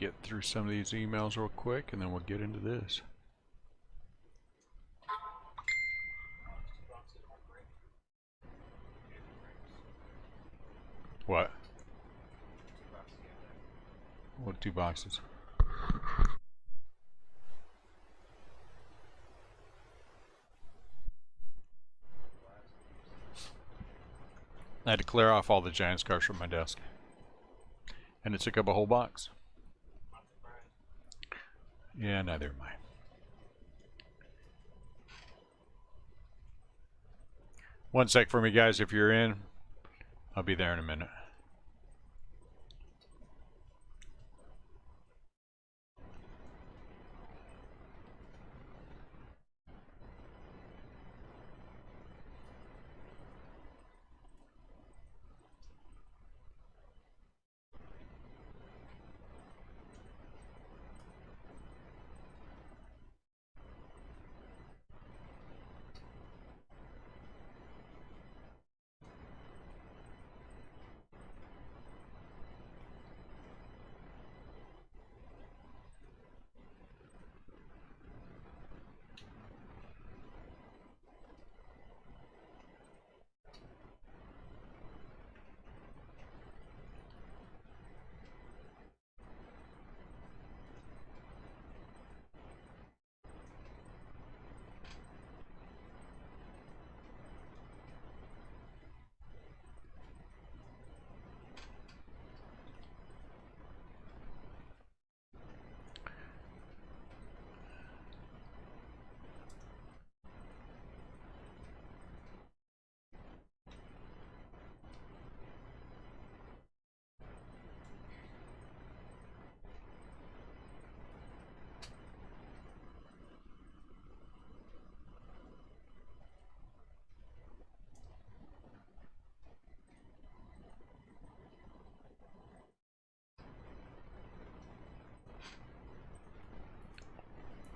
get through some of these emails real quick, and then we'll get into this. What? What 2 boxes? I had to clear off all the Giants cards from my desk. And it took up a whole box. Yeah, neither am I. One sec for me, guys. If you're in, I'll be there in a minute.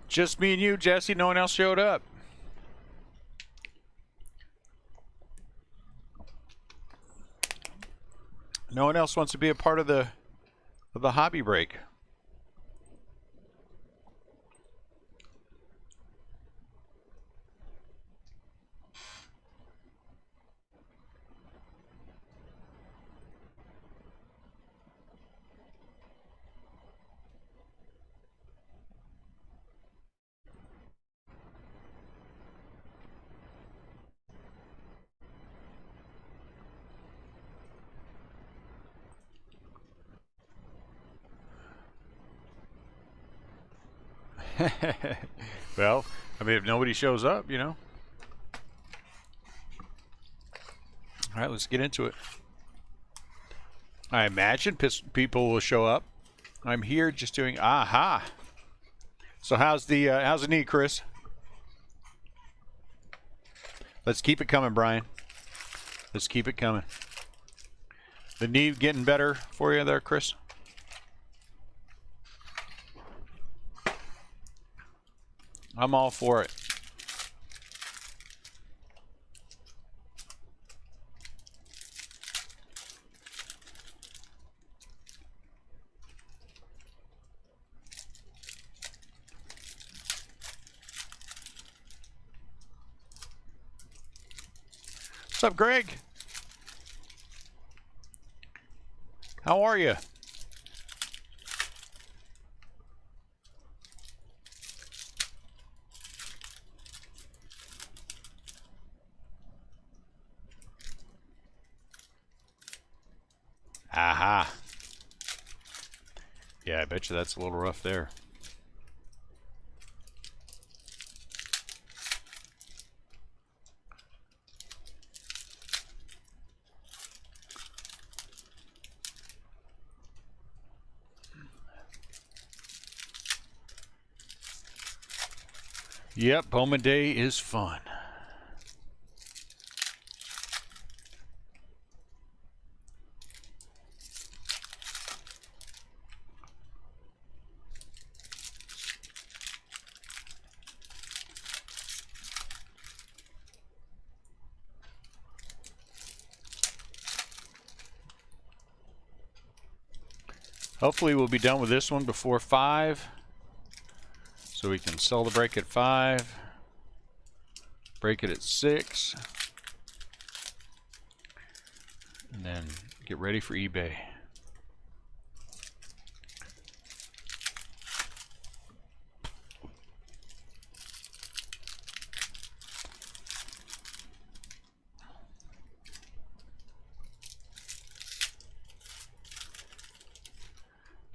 Just me and you, Jesse. No one else showed up. No one else wants to be a part of the hobby break. Well, I mean, if nobody shows up, you know. All right, let's get into it. I imagine people will show up. I'm here just doing aha. So how's the knee, Chris? Let's keep it coming, Brian. Let's keep it coming. The knee getting better for you there, Chris? I'm all for it. What's up, Greg? How are you? Aha. Yeah, I bet you that's a little rough there. Yep, Bowman Day is fun. Hopefully we'll be done with this one before 5, so we can sell the break at 5, break it at 6, and then get ready for eBay.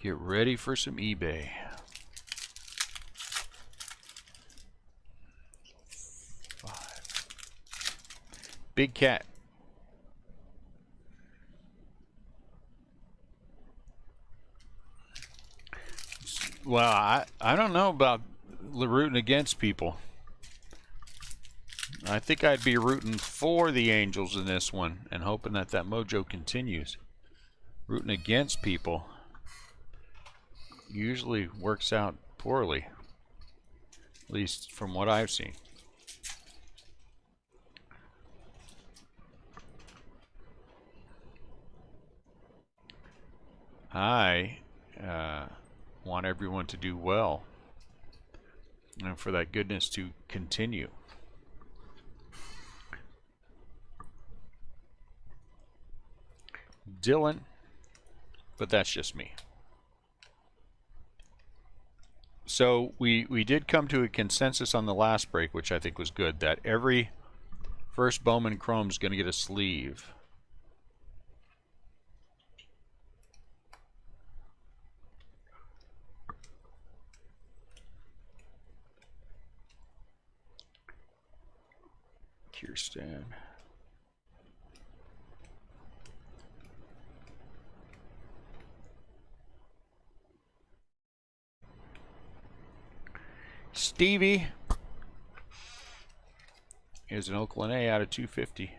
Get ready for some eBay. Big cat. Well, I don't know about rooting against people. I think I'd be rooting for the Angels in this one and hoping that that mojo continues. Rooting against people usually works out poorly, at least from what I've seen. I want everyone to do well and for that goodness to continue. Dylan, but that's just me. So we did come to a consensus on the last break, which I think was good, that every first Bowman Chrome is going to get a sleeve. Kirsten. Stevie is an Oakland A out of 250.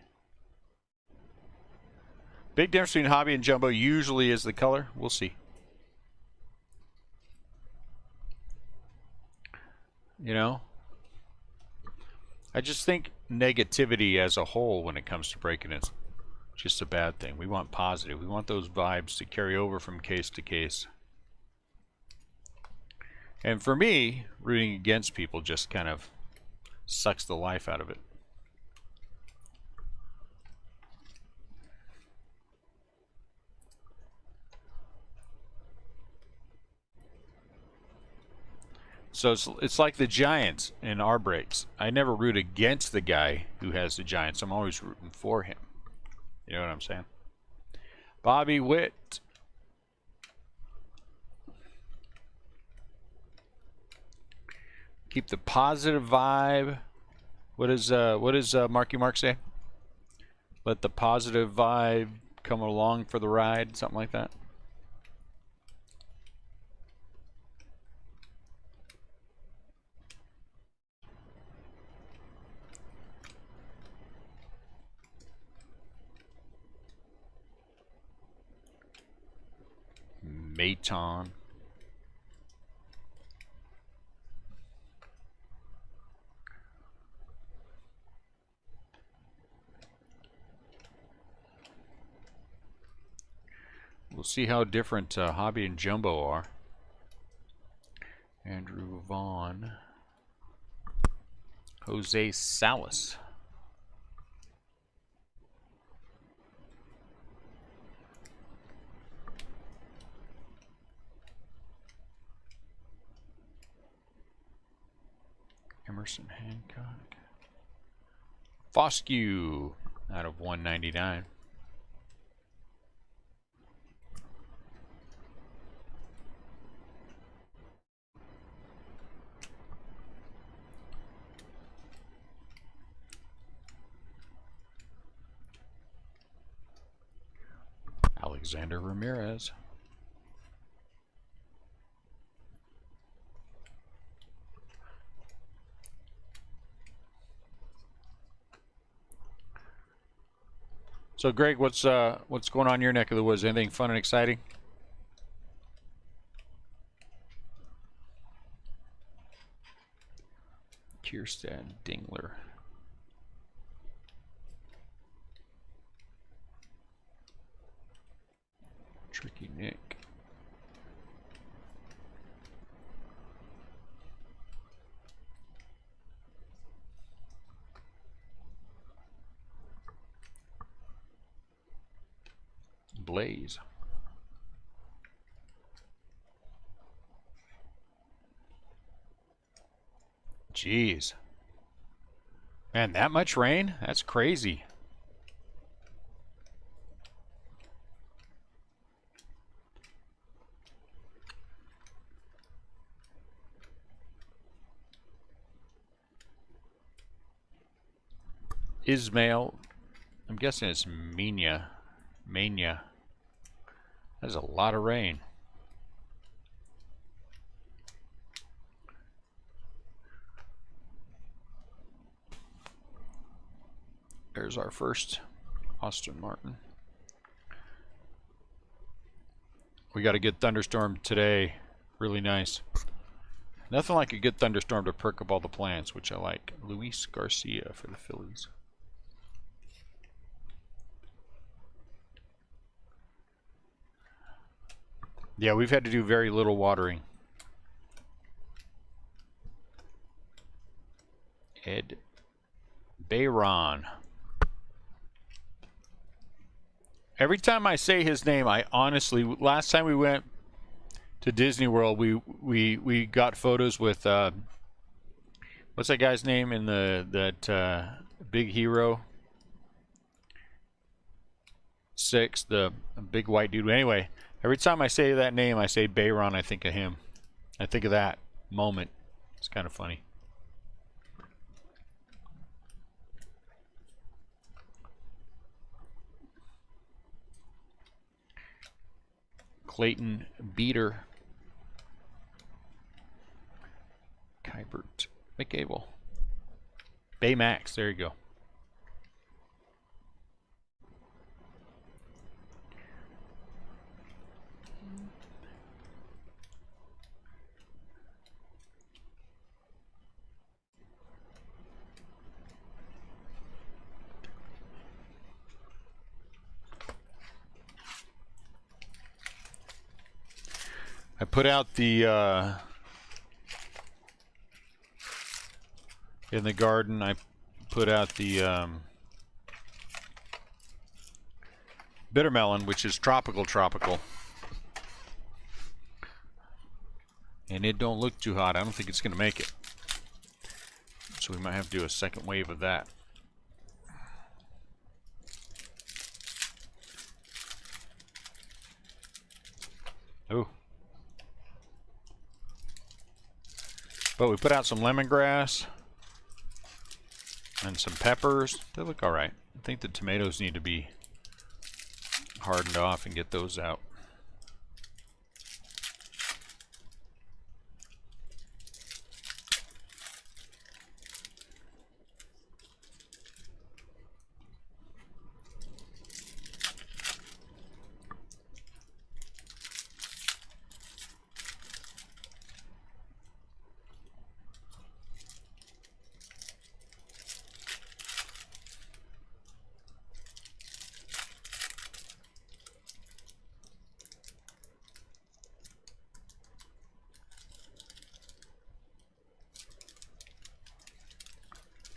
Big difference between hobby and jumbo usually is the color. We'll see. You know, I just think negativity as a whole when it comes to breaking is just a bad thing. We want positive. We want those vibes to carry over from case to case. And for me, rooting against people just kind of sucks the life out of it. So it's like the Giants in our breaks. I never root against the guy who has the Giants. I'm always rooting for him. You know what I'm saying? Bobby Witt. Keep the positive vibe. What does Marky Mark say? Let the positive vibe come along for the ride, something like that. Maton. We'll see how different hobby and jumbo are. Andrew Vaughn. Jose Salas. Emerson Hancock. Foscue out of 199. Alexander Ramirez. So, Greg, what's going on in your neck of the woods? Anything fun and exciting? Kierstad Dingler. Tricky Nick. ablaze. Jeez. Man, that much rain? That's crazy. Ismail, I'm guessing it's Mania. That's a lot of rain. There's our first Aston Martin. We got a good thunderstorm today. Really nice. Nothing like a good thunderstorm to perk up all the plants, which I like. Luis Garcia for the Phillies. Yeah, we've had to do very little watering. Ed Bayron. Every time I say his name, I honestly, last time we went to Disney World, we got photos with what's that guy's name in that Big Hero 6, the big white dude. Anyway, every time I say that name, I say Bayron, I think of him. I think of that moment. It's kind of funny. Clayton Beater. Kybert McAble. Baymax, there you go. I put out the in the garden. I put out the bitter melon, which is tropical, and it don't look too hot. I don't think it's gonna make it, so we might have to do a second wave of that. Oh. But we put out some lemongrass and some peppers. They look all right. I think the tomatoes need to be hardened off and get those out.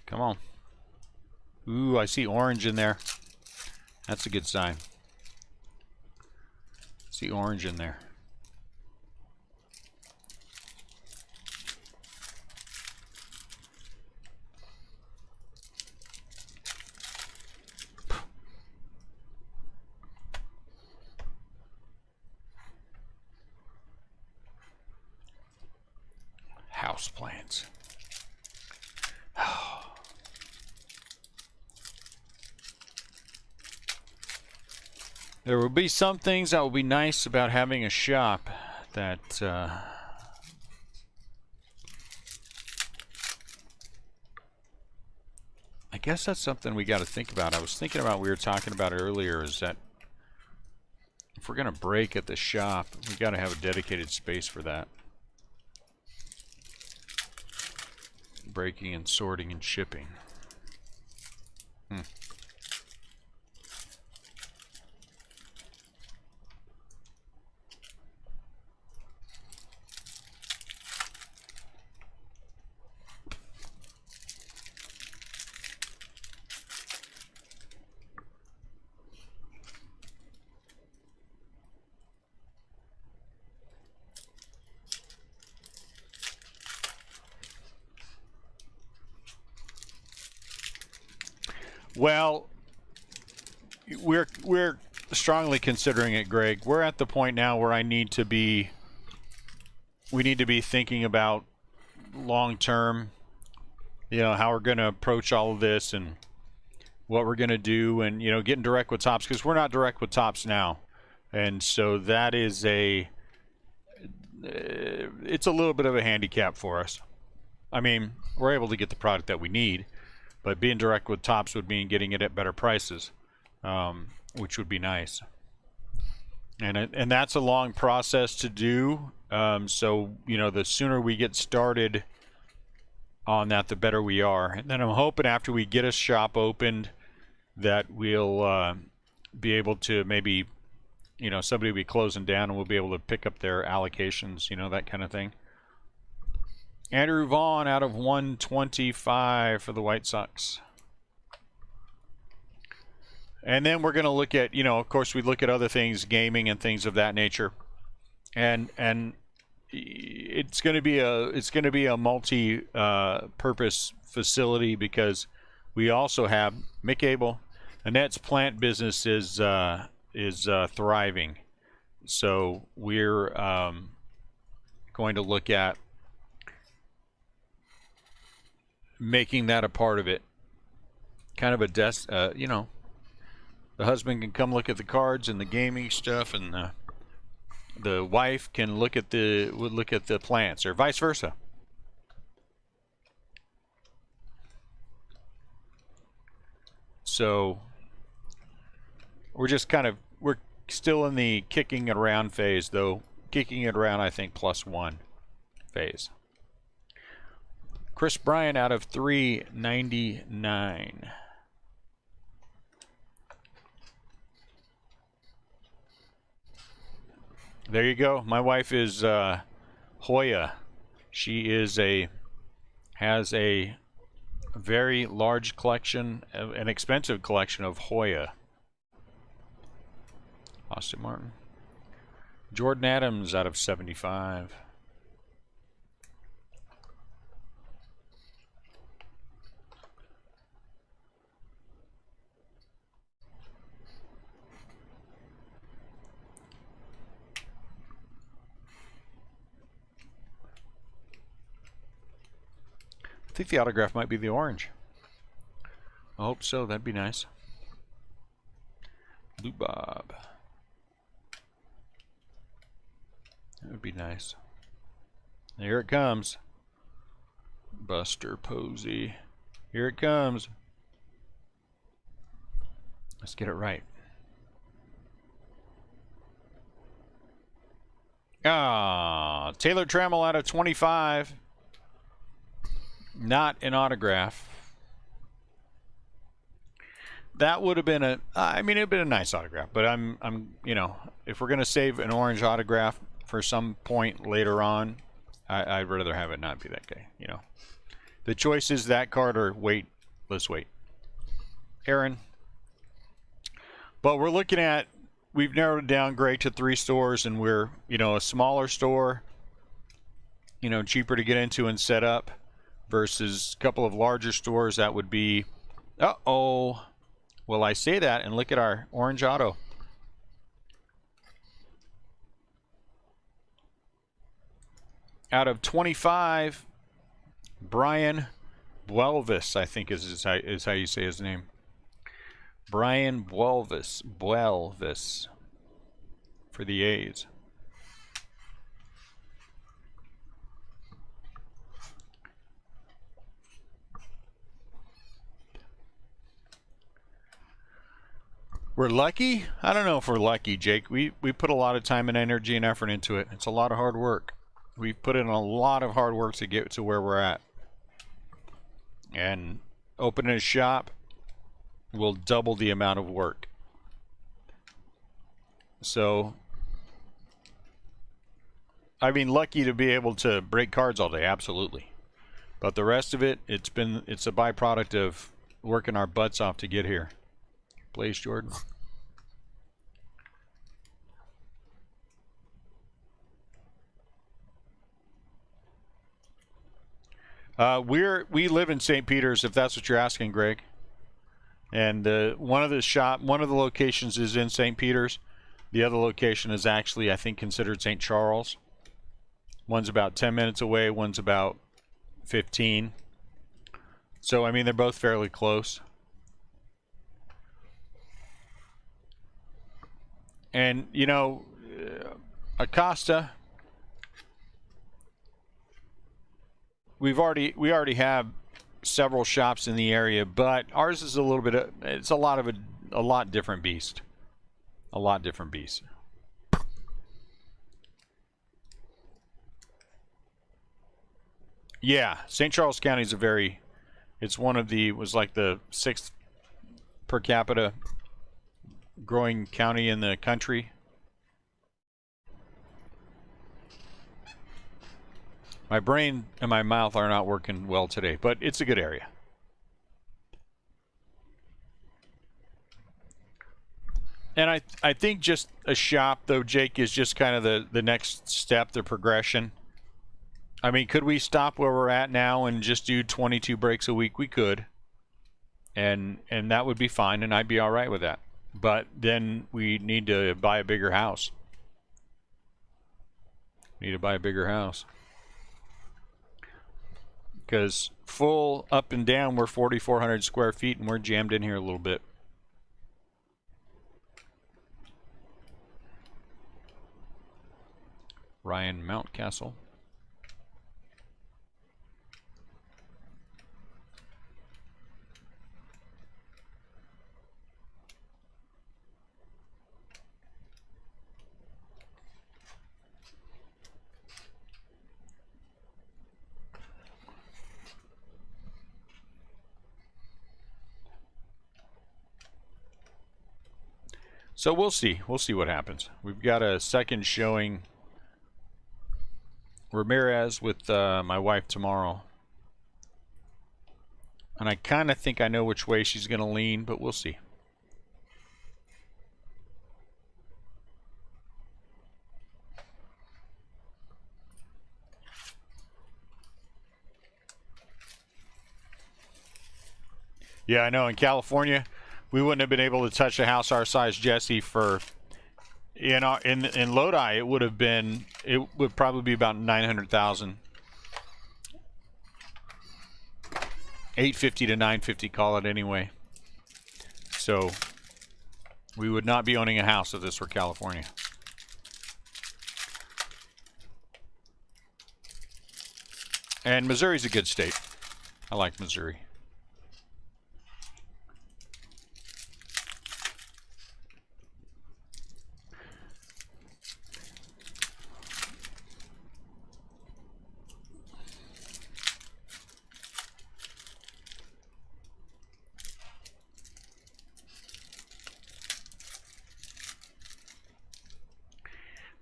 Come on. Ooh, I see orange in there. That's a good sign. See orange in there. House plants. There will be some things that will be nice about having a shop that I guess that's something we got to think about. I was thinking about, we were talking about earlier, is that if we're going to break at the shop, we got to have a dedicated space for that. Breaking and sorting and shipping. Well, we're strongly considering it, Greg. We're at the point now where we need to be thinking about long term, how we're going to approach all of this and what we're going to do, and getting direct with Tops, because we're not direct with Tops now. And so that is it's a little bit of a handicap for us. I mean, we're able to get the product that we need, but being direct with Tops would mean getting it at better prices, which would be nice. And that's a long process to do. So, the sooner we get started on that, the better we are. And then I'm hoping after we get a shop opened that we'll be able to maybe, somebody will be closing down and we'll be able to pick up their allocations, that kind of thing. Andrew Vaughn out of 125 for the White Sox. And then we're going to look at, of course, we look at other things, gaming and things of that nature. And it's going to be a multi-purpose facility, because we also have Mick Abel. Annette's plant business is thriving. So we're going to look at making that a part of it. Kind of a the husband can come look at the cards and the gaming stuff, and the wife can look at the plants, or vice versa. So we're still in the kicking it around phase, though. Kicking it around, I think, +1 phase. Chris Bryant out of 399. There you go. My wife is Hoya. She has a very large collection, an expensive collection of Hoya. Austin Martin. Jordan Adams out of 75. I think the autograph might be the orange. I hope so. That'd be nice. Blue Bob. That would be nice. Here it comes. Buster Posey. Here it comes. Let's get it right. Taylor Trammell out of 25. Not an autograph. That would have been it'd been a nice autograph, but I'm if we're gonna save an orange autograph for some point later on, I'd rather have it not be that guy. The choice is that card or wait. Let's wait. Aaron. But we're looking at, we've narrowed it down, Greg, to 3 stores, and we're a smaller store, cheaper to get into and set up, versus a couple of larger stores that would be, well, I say that, and look at our orange auto. Out of 25, Brian Buelvis, I think is how you say his name. Brian Buelvis for the A's. We're lucky? I don't know if we're lucky, Jake. We put a lot of time and energy and effort into it. It's a lot of hard work. We've put in a lot of hard work to get to where we're at. And opening a shop will double the amount of work. So, lucky to be able to break cards all day, absolutely. But the rest of it, it's a byproduct of working our butts off to get here. Blaze Jordan. We live in St. Peter's, if that's what you're asking, Greg. And one of the locations is in St. Peter's. The other location is actually, I think, considered St. Charles. One's about 10 minutes away, one's about 15. So, I mean, they're both fairly close. And, you know, Acosta, we already have several shops in the area, but ours is a little bit, it's a lot different beast. A lot different beast. Yeah, St. Charles County is it's one of was like the 6th per capita growing county in the country. My brain and my mouth are not working well today, but it's a good area. And I think just a shop, though, Jake, is just kind of the next step, the progression. I mean, could we stop where we're at now and just do 22 breaks a week? We could. And that would be fine, and I'd be all right with that. But then we need to buy a bigger house. Need to buy a bigger house. Because full up and down, we're 4,400 square feet, and we're jammed in here a little bit. Ryan Mountcastle. So we'll see. We'll see what happens. We've got a second showing Ramirez with my wife tomorrow. And I kind of think I know which way she's going to lean, but we'll see. Yeah, I know. In California, we wouldn't have been able to touch a house our size, Jesse, for in Lodi. It would probably be about 900,000. 850 to 950, call it anyway. So we would not be owning a house if this were California. And Missouri's a good state. I like Missouri.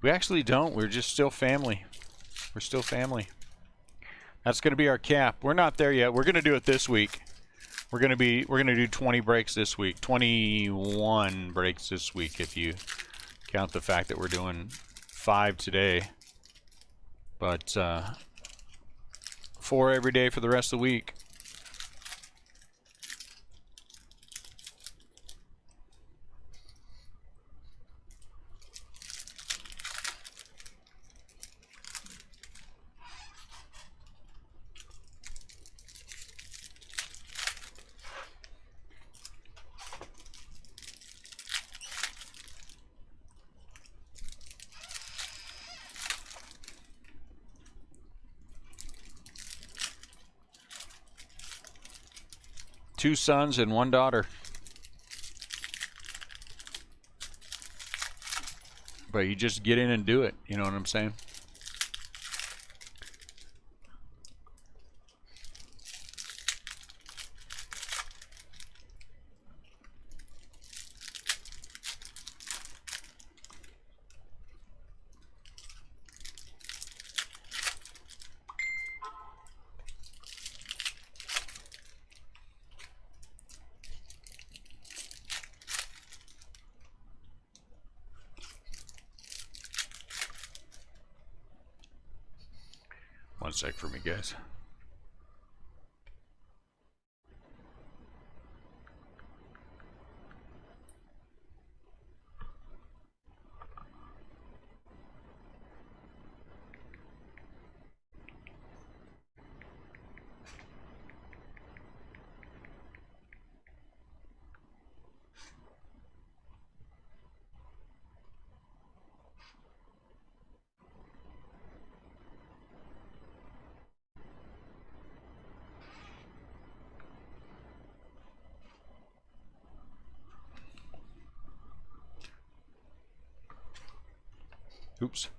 We actually don't. We're just still family. We're still family. That's going to be our cap. We're not there yet. We're going to do it this week. We're going to do 20 breaks this week. 21 breaks this week if you count the fact that we're doing 5 today. But 4 every day for the rest of the week. Two sons and one daughter. But you just get in and do it. You know what I'm saying? One sec for me, guys. Oops.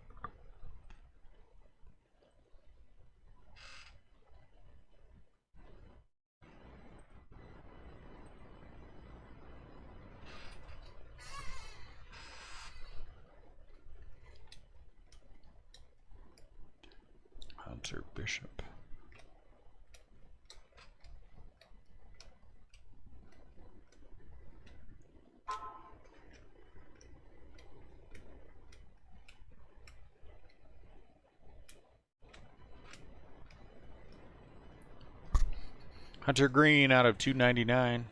Hunter Bishop. Hunter Green out of 299.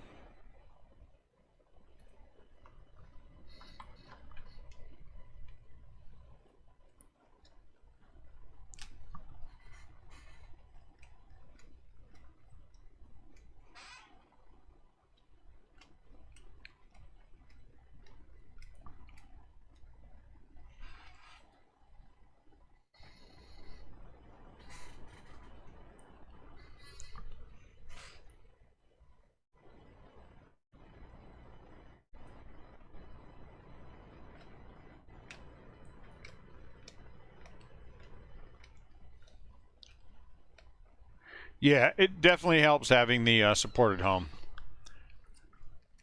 Yeah, it definitely helps having the supported home.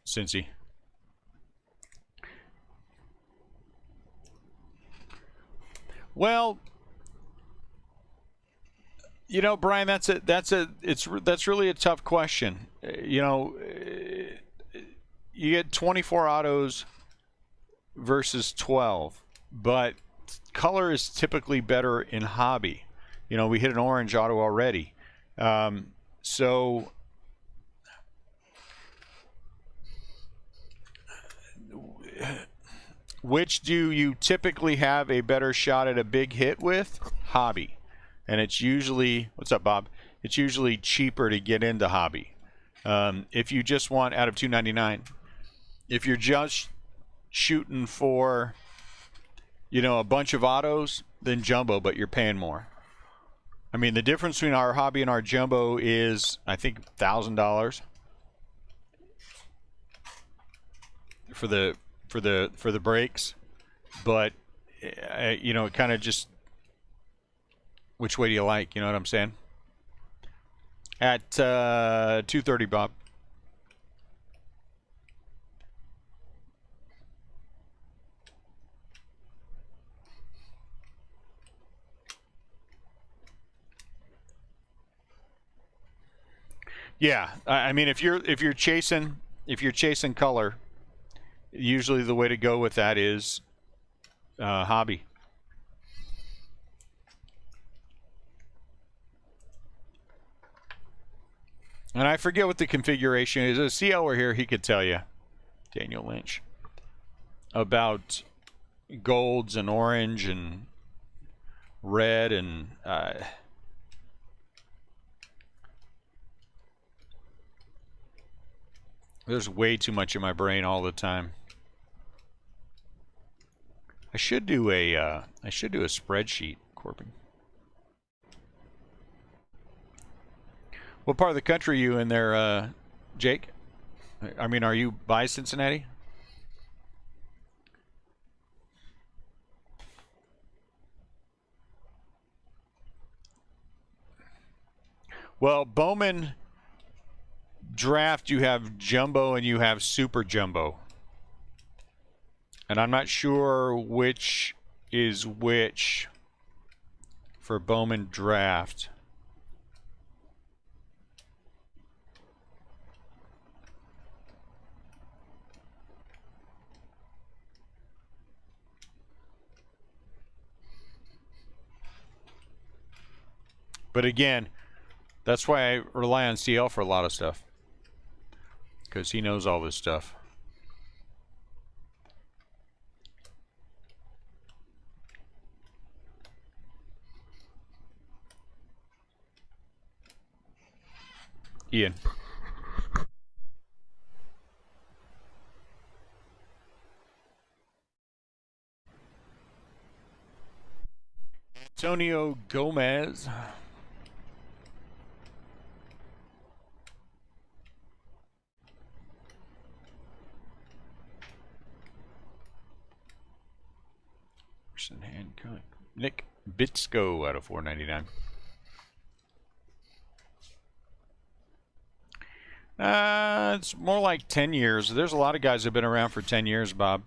Cincy. Well, you know, Brian, that's really a tough question. You know, you get 24 autos versus 12, but color is typically better in hobby. You know, we hit an orange auto already. So which do you typically have a better shot at a big hit with? Hobby. And it's usually, what's up, Bob? It's usually cheaper to get into hobby. If you just want out of 299, if you're just shooting for, you know, a bunch of autos, then jumbo, but you're paying more. I mean, the difference between our hobby and our jumbo is, I think, $1,000 for the brakes, but you know, it kind of just, which way do you like? You know what I'm saying? At 230, Bob. Yeah, I mean, if you're chasing color, usually the way to go with that is hobby. And I forget what the configuration is. If CL were here, he could tell you, Daniel Lynch, about golds and orange and red and there's way too much in my brain all the time. I should do a spreadsheet, Corbin. What part of the country are you in there, Jake? I mean, are you by Cincinnati? Well, Bowman draft, you have jumbo and you have super jumbo. And I'm not sure which is which for Bowman draft. But again, that's why I rely on CL for a lot of stuff, because he knows all this stuff. Ian. Antonio Gomez. Hand Nick Bitsko out of 499. It's more like 10 years. There's a lot of guys that have been around for 10 years, Bob.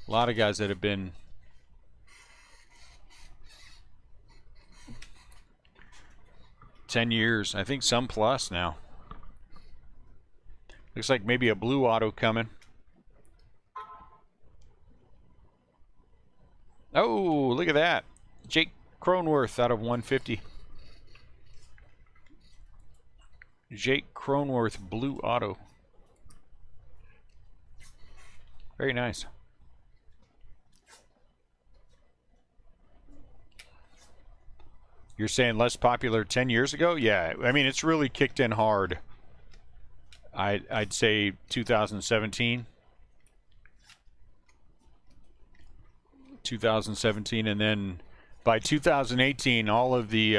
A lot of guys that have been 10 years. I think some plus now. Looks like maybe a blue auto coming. Oh, look at that. Jake Cronworth out of 150. Jake Cronworth blue auto. Very nice. You're saying less popular 10 years ago? Yeah, I mean, it's really kicked in hard. I'd say 2017. 2017, and then by 2018, all of the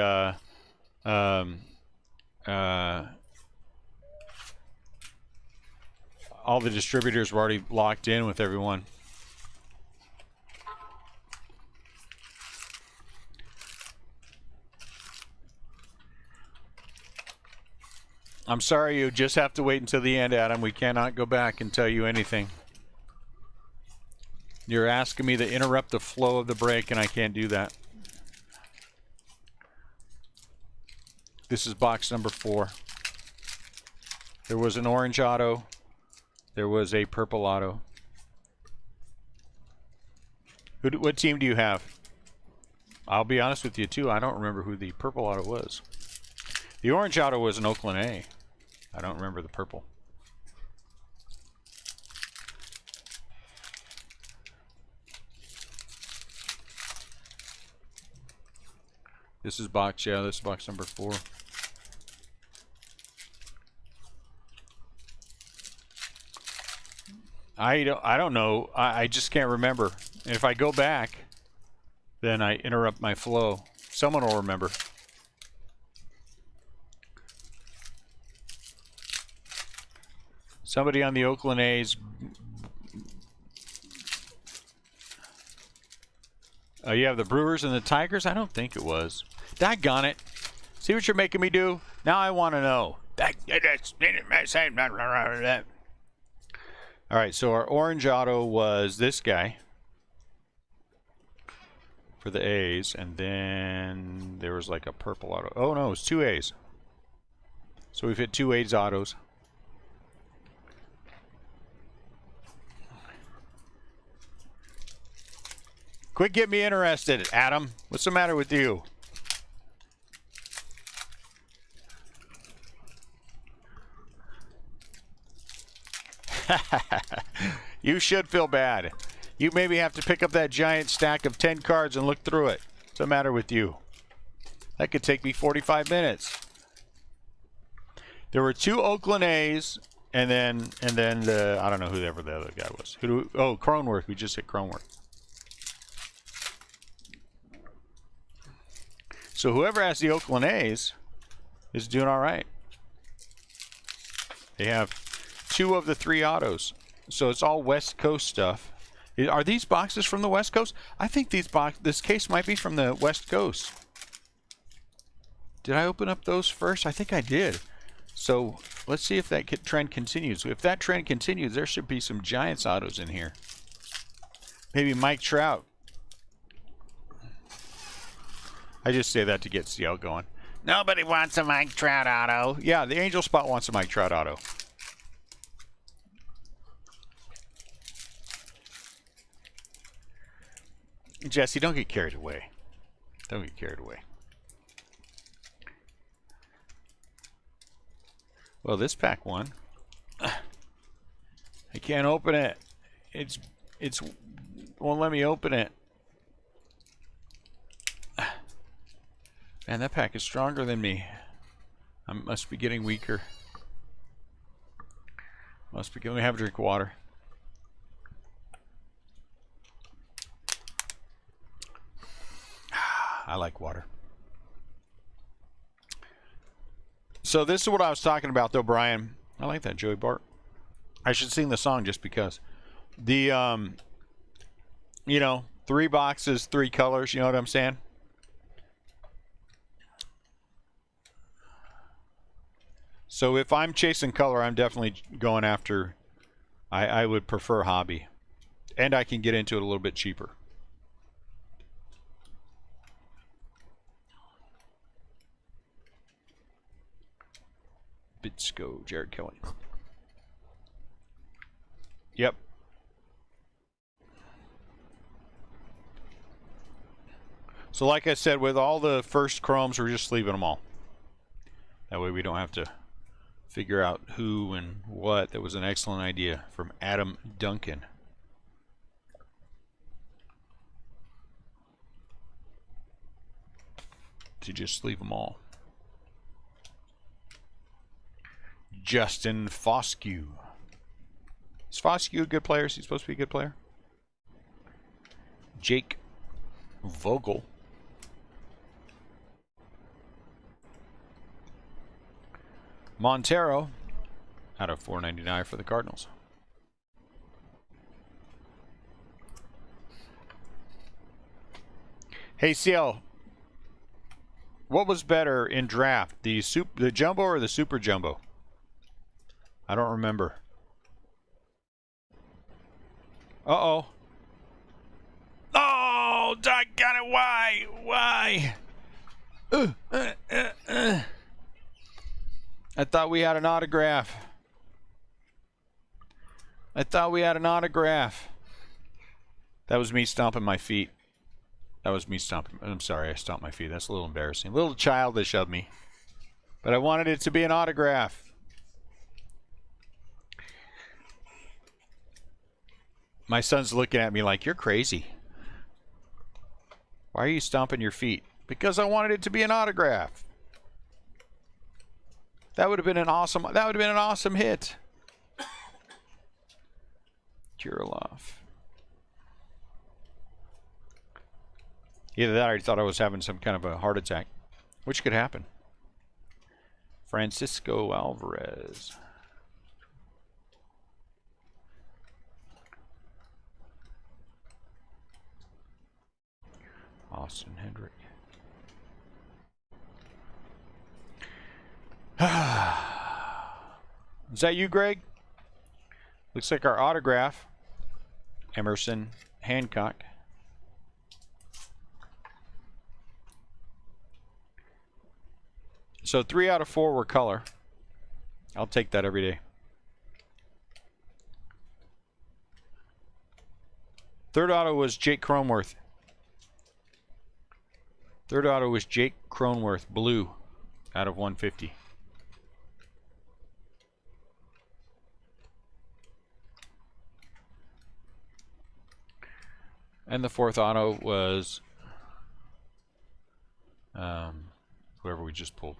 all the distributors were already locked in with everyone. I'm sorry, you just have to wait until the end, Adam. We cannot go back and tell you anything. You're asking me to interrupt the flow of the break, and I can't do that. This is box number 4. There was an orange auto. There was a purple auto. What team do you have? I'll be honest with you, too. I don't remember who the purple auto was. The orange auto was an Oakland A. I don't remember the purple. This is box, yeah, this is box number 4. I don't know. I just can't remember. And if I go back, then I interrupt my flow. Someone will remember. Somebody on the Oakland A's. You have the Brewers and the Tigers? I don't think it was. Daggone it. See what you're making me do? Now I want to know. All right, so our orange auto was this guy for the A's, and then there was like a purple auto. Oh, no, it was 2 A's. So we've hit 2 A's autos. Quit getting me interested, Adam. What's the matter with you? You should feel bad. You maybe have to pick up that giant stack of 10 cards and look through it. What's the matter with you? That could take me 45 minutes. There were 2 Oakland A's, and then the, I don't know whoever the other guy was. Oh, Cronworth. We just hit Cronworth. So whoever has the Oakland A's is doing all right. They have 2 of the 3 autos. So it's all West Coast stuff. Are these boxes from the West Coast? I think this case might be from the West Coast. Did I open up those first? I think I did. So let's see if that trend continues. If that trend continues, there should be some Giants autos in here. Maybe Mike Trout. I just say that to get CL going. Nobody wants a Mike Trout auto. Yeah, the Angel Spot wants a Mike Trout auto. Jesse, don't get carried away. Don't get carried away. Well, this pack won. I can't open it. It's won't let me open it. Man, that pack is stronger than me. I must be getting weaker. Must be. Let me have a drink of water. I like water. So this is what I was talking about, though, Brian. I like that, Joey Bart. I should sing the song just because. The, 3 3 boxes, 3 colors, you know what I'm saying? So if I'm chasing color, I'm definitely going after, I would prefer hobby. And I can get into it a little bit cheaper. Bitsko, Jared Kelly. Yep. So like I said, with all the first chromes, we're just leaving them all. That way we don't have to figure out who and what. That was an excellent idea from Adam Duncan. To just leave them all. Justin Foscue. Is Foscue a good player? Is he supposed to be a good player? Jake Vogel. Montero out of 499 for the Cardinals. Hey CL, what was better in draft, the jumbo or the super jumbo? I don't remember. Uh-oh. Oh, doggone it, why? Why? I thought we had an autograph. I thought we had an autograph. That was me stomping my feet. That was me stomping. I'm sorry, I stomped my feet. That's a little embarrassing. A little childish of me. But I wanted it to be an autograph. My son's looking at me like, you're crazy. Why are you stomping your feet? Because I wanted it to be an autograph. That would have been an awesome hit. Kirilov. Either that or he thought I was having some kind of a heart attack, which could happen. Francisco Alvarez. Austin Hendrick. Is that you, Greg? Looks like our autograph. Emerson Hancock. So 3 out of 4 were color. I'll take that every day. Third auto was Jake Cronenworth. Third auto was Jake Cronenworth, blue, out of 150. And the fourth auto was whoever we just pulled.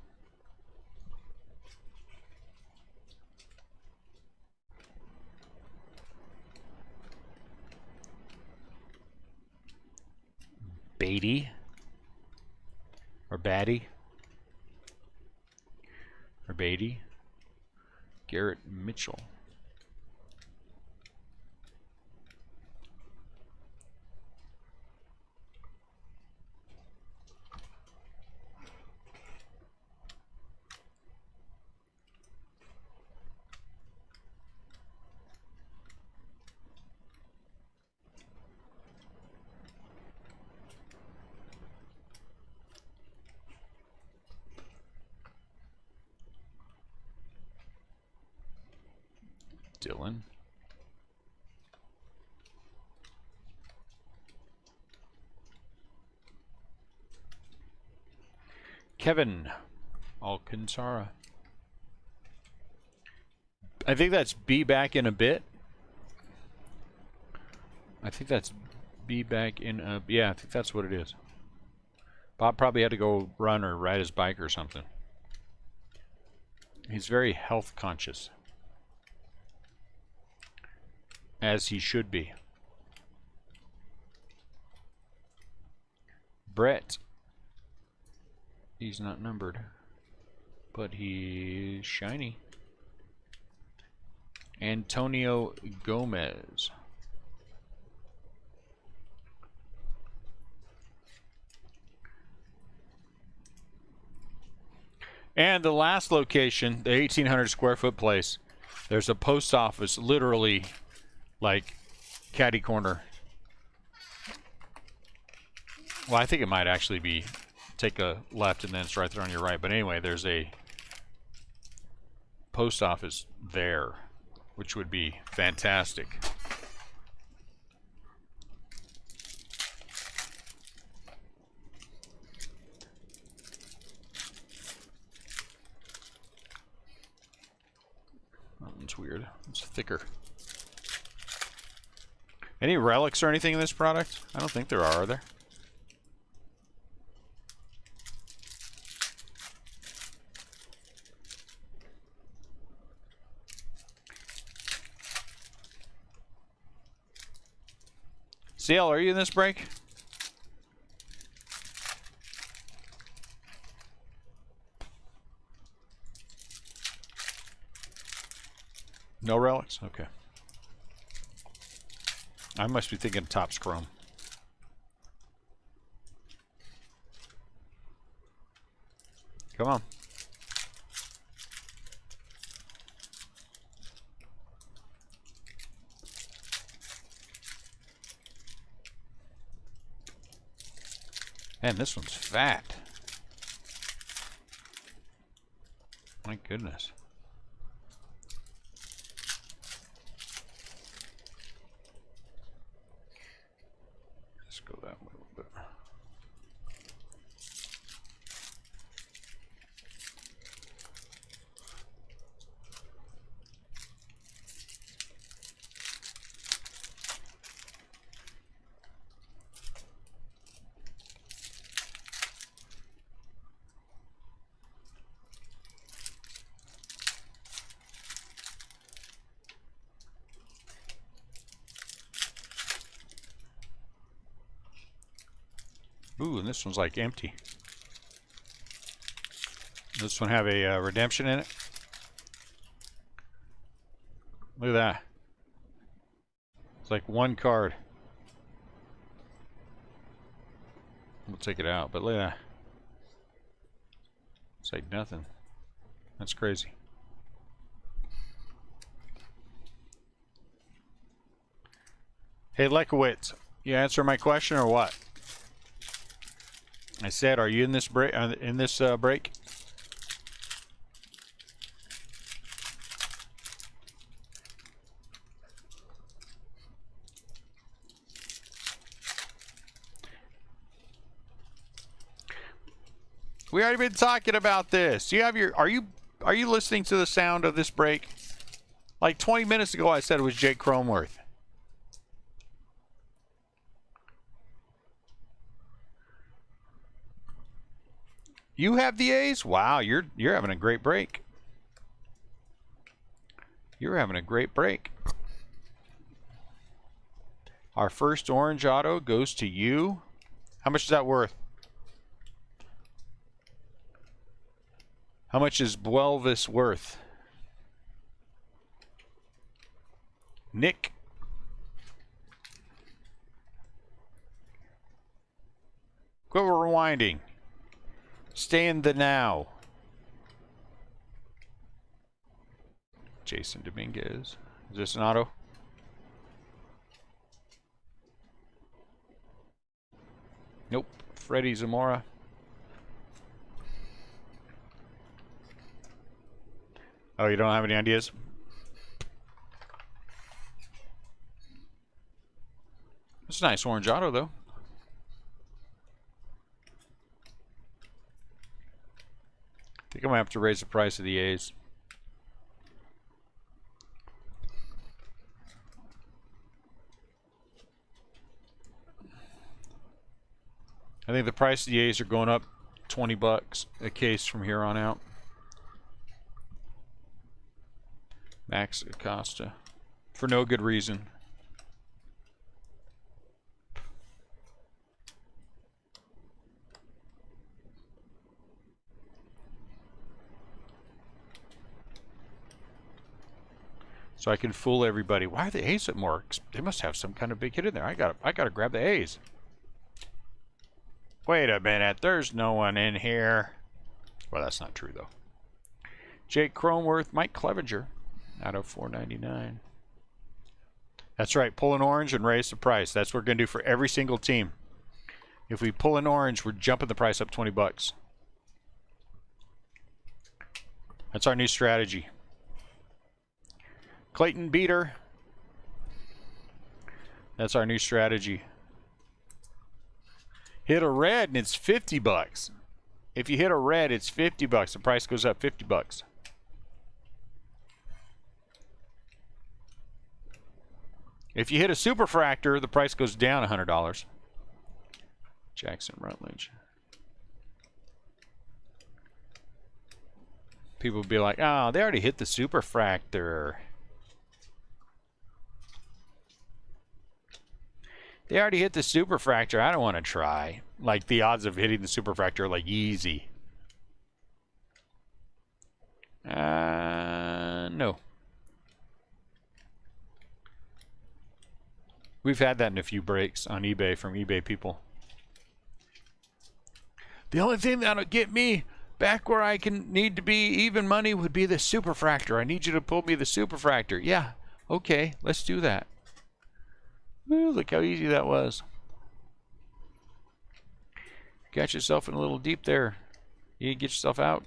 Beatty. Or Batty. Or Beatty. Garrett Mitchell. Dylan. Kevin Alcantara. I think that's be back in a bit. I think that's be back in a... Yeah, I think that's what it is. Bob probably had to go run or ride his bike or something. He's very health conscious. As he should be. Brett. He's not numbered. But he's shiny. Antonio Gomez. And the last location, the 1,800 square foot place, there's a post office literally like catty corner. Well, I think it might actually be take a left and then it's right there on your right. But anyway, there's a post office there, which would be fantastic. That one's weird. It's thicker. Any relics or anything in this product? I don't think there are there? CL, are you in this break? No relics? Okay. I must be thinking Topps Chrome. Come on. Man, this one's fat. My goodness. Let's go that way a little bit. Ooh, and this one's like empty. Does this one have a redemption in it? Look at that. It's like one card. We'll take it out, but look at that. It's like nothing. That's crazy. Hey, Lekowitz, you answer my question or what? I said, are you in this break? Break? We already been talking about this. You have your. Are you listening to the sound of this break? Like 20 minutes ago, I said it was Jake Cromeworth. You have the A's? Wow, you're having a great break. You're having a great break. Our first orange auto goes to you. How much is that worth? How much is Buelvis worth? Nick. Quit rewinding. Stay in the now. Jason Dominguez. Is this an auto? Nope. Freddie Zamora. Oh, you don't have any ideas? It's a nice orange auto, though. I think I'm going to have to raise the price of the A's. I think the price of the A's are going up $20 a case from here on out. Max Acosta. For no good reason. So I can fool everybody. Why are the A's at more? They must have some kind of big hit in there. I gotta grab the A's. Wait a minute. There's no one in here. Well, that's not true though. Jake Cronworth, Mike Clevenger out of 499. That's right. Pull an orange and raise the price. That's what we're going to do for every single team. If we pull an orange, we're jumping the price up 20 bucks. That's our new strategy. Clayton Beater. That's our new strategy. Hit a red and it's 50 bucks. If you hit a red, it's 50 bucks. The price goes up 50 bucks. If you hit a superfractor, the price goes down $100. Jackson Rutledge. People would be like, oh, they already hit the superfractor. They already hit the superfractor. I don't want to try. Like, the odds of hitting the superfractor are like easy. No. We've had that in a few breaks on eBay from eBay people. The only thing that'll get me back where I need to be even money would be the superfractor. I need you to pull me the superfractor. Yeah, okay, let's do that. Ooh, look how easy that was. Got yourself in a little deep there. You need to get yourself out.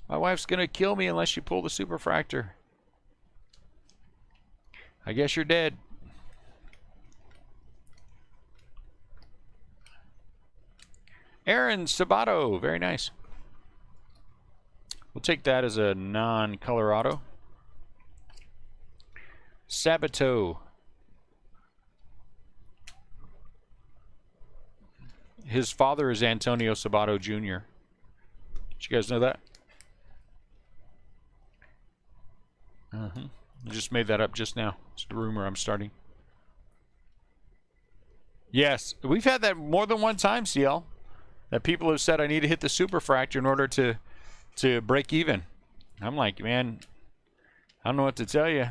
My wife's gonna kill me unless you pull the superfractor. I guess you're dead. Aaron Sabato, very nice. We'll take that as a non-color auto. Sabato. His father is Antonio Sabato Jr. Did you guys know that? I just made that up just now. It's a rumor I'm starting. Yes, we've had that more than one time, CL. That people have said I need to hit the superfractor in order to break even. I'm like, man, I don't know what to tell you.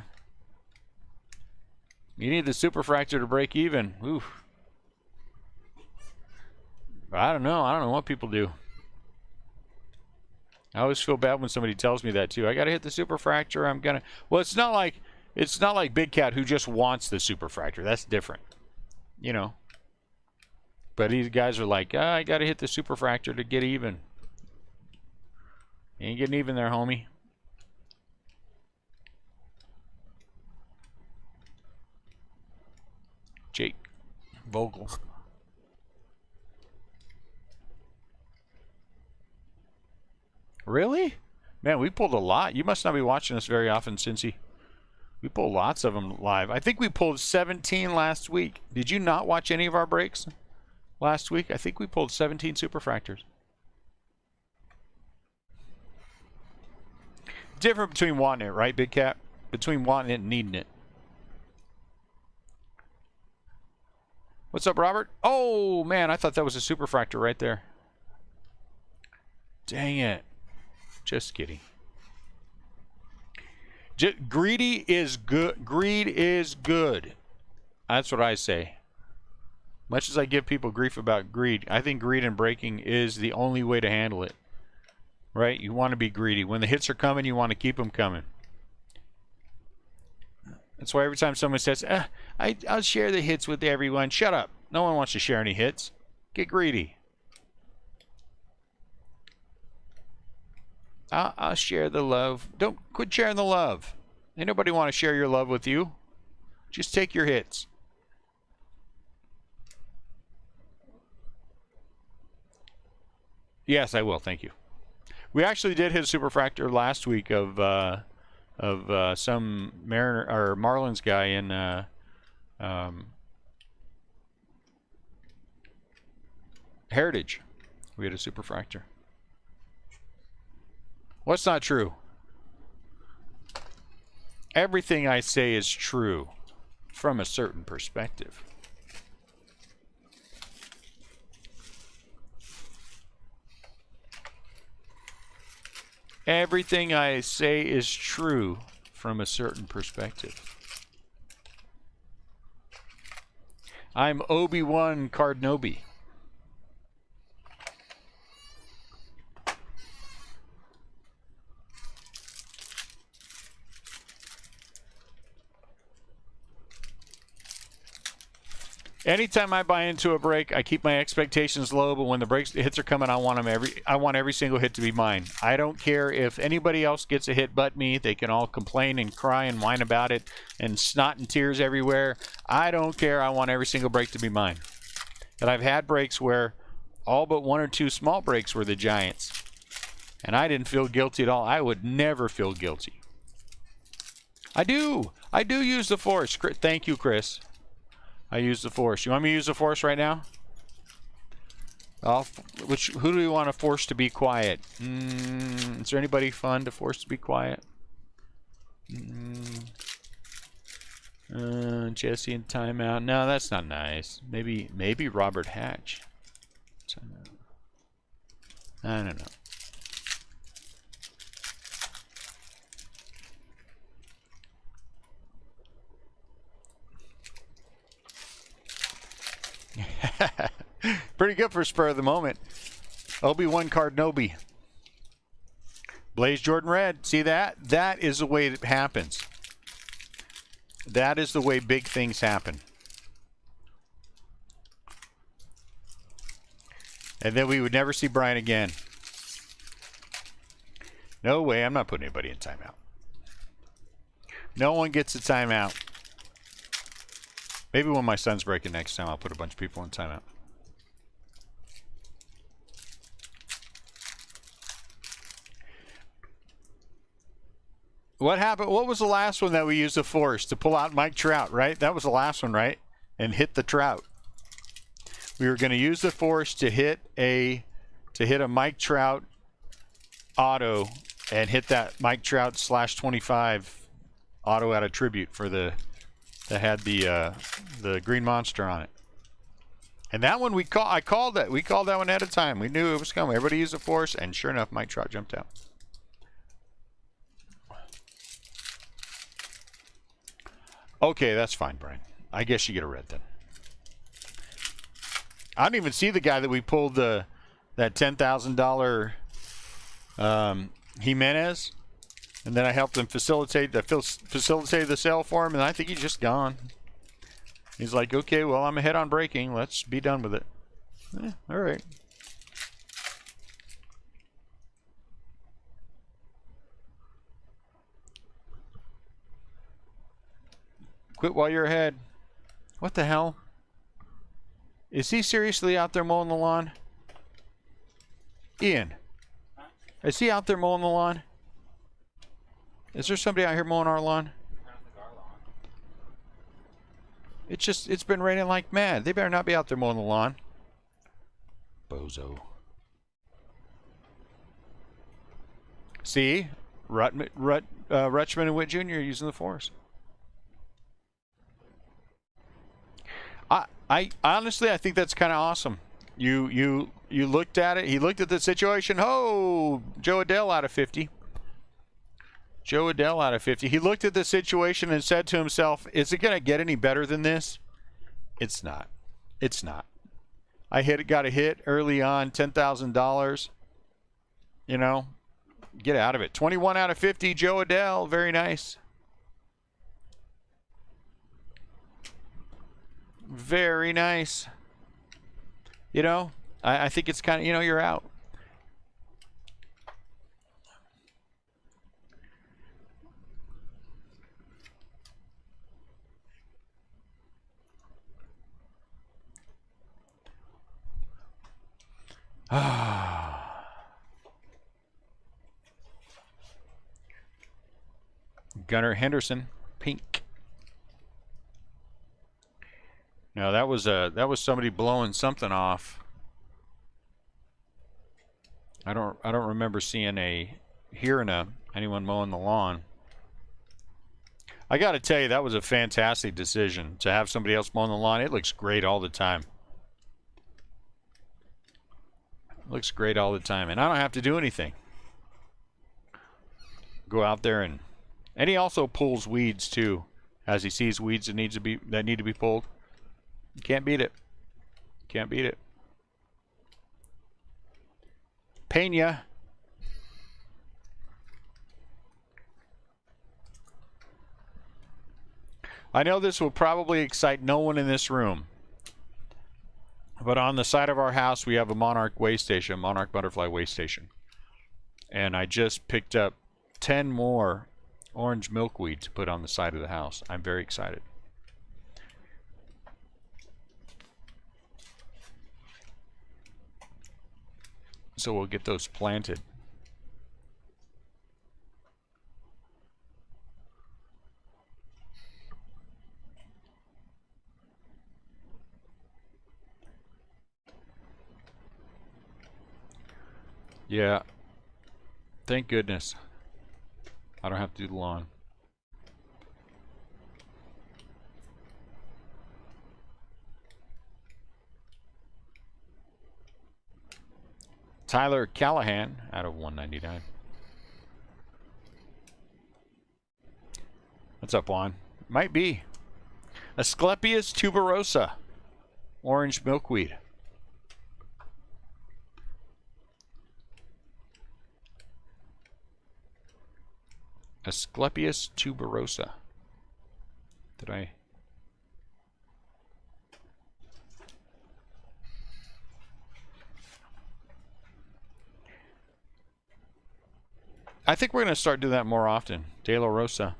You need the superfractor to break even. Oof. I don't know. I don't know what people do. I always feel bad when somebody tells me that too. I got to hit the superfractor. I'm gonna. Well, it's not like Big Cat who just wants the superfractor. That's different, you know. But these guys are like, I got to hit the superfractor to get even. You ain't getting even there, homie. Jake Vogel. Really? Man, we pulled a lot. You must not be watching us very often, Cincy. We pulled lots of them live. I think we pulled 17 last week. Did you not watch any of our breaks last week? I think we pulled 17 superfractors. Different between wanting it, right, Big Cat? Between wanting it and needing it. What's up, Robert? Oh, man, I thought that was a superfractor right there. Dang it. Just kidding. Greedy is good. Greed is good. That's what I say. Much as I give people grief about greed, I think greed and breaking is the only way to handle it. Right? You want to be greedy. When the hits are coming, you want to keep them coming. That's why every time someone says, I'll share the hits with everyone. Shut up. No one wants to share any hits. Get greedy. I'll share the love. Don't quit sharing the love. Ain't nobody want to share your love with you. Just take your hits. Yes, I will. Thank you. We actually did hit a superfractor last week of some Mariner or Marlins guy in Heritage. We had a superfractor. What's not true? Everything I say is true from a certain perspective. Everything I say is true from a certain perspective. I'm Obi-Wan Cardnobi. Anytime I buy into a break, I keep my expectations low, but when the hits are coming, I want every single hit to be mine. I don't care if anybody else gets a hit but me. They can all complain and cry and whine about it and snot and tears everywhere. I don't care. I want every single break to be mine. And I've had breaks where all but one or two small breaks were the Giants. And I didn't feel guilty at all. I would never feel guilty. I do use the force. Thank you, Chris. I use the force. You want me to use the force right now? Who do we want to force to be quiet? Is there anybody fun to force to be quiet? Jesse in timeout. No, that's not nice. Maybe Robert Hatch. I don't know. Pretty good for spur of the moment. Obi-Wan Cardnobi. Blaze Jordan Red. See that? That is the way it happens. That is the way big things happen. And then we would never see Brian again. No way. I'm not putting anybody in timeout. No one gets a timeout. Maybe when my son's breaking next time, I'll put a bunch of people in timeout. What happened? What was the last one that we used the force to pull out Mike Trout, right? That was the last one, right? And hit the Trout. We were going to use the force to hit a Mike Trout auto and hit that Mike Trout /25 auto out of tribute for that had the green monster on it. And that one I called that. We called that one at a time. We knew it was coming. Everybody used the force, and sure enough, Mike Trout jumped out. Okay, that's fine, Brian. I guess you get a red then. I didn't even see the guy that we pulled that $10,000 Jimenez, and then I helped him facilitate the sale for him, and I think he's just gone. He's like, okay, well, I'm ahead on breaking. Let's be done with it. All right. Quit while you're ahead. What the hell? Is he seriously out there mowing the lawn? Ian, is he out there mowing the lawn? Is there somebody out here mowing our lawn? It's been raining like mad. They better not be out there mowing the lawn. Bozo. See? Rutschman and Witt Jr. using the force. I honestly, I think that's kind of awesome. You looked at it. He looked at the situation. Oh, Joe Adele out of 50. Joe Adele out of 50. He looked at the situation and said to himself, is it going to get any better than this? It's not. It's not. Got a hit early on, $10,000. You know, get out of it. 21 out of 50, Joe Adele. Very nice. Very nice. You know, I think it's kind of, you know, you're out. Gunnar Henderson, pink. No, that was somebody blowing something off. I don't remember hearing anyone mowing the lawn. I got to tell you, that was a fantastic decision to have somebody else mowing the lawn. It looks great all the time. It looks great all the time, and I don't have to do anything. Go out there and he also pulls weeds too, as he sees weeds that need to be pulled. You can't beat it. Can't beat it. Pena. I know this will probably excite no one in this room, But on the side of our house, we have a monarch way station, monarch butterfly way station. And I just picked up 10 more orange milkweed to put on the side of the house. I'm very excited. So we'll get those planted. Yeah. Thank goodness. I don't have to do the lawn. Tyler Callahan out of 199. What's up, Juan? Might be. Asclepias tuberosa. Orange milkweed. Asclepias tuberosa. Did I? I think we're going to start doing that more often. De La Rosa.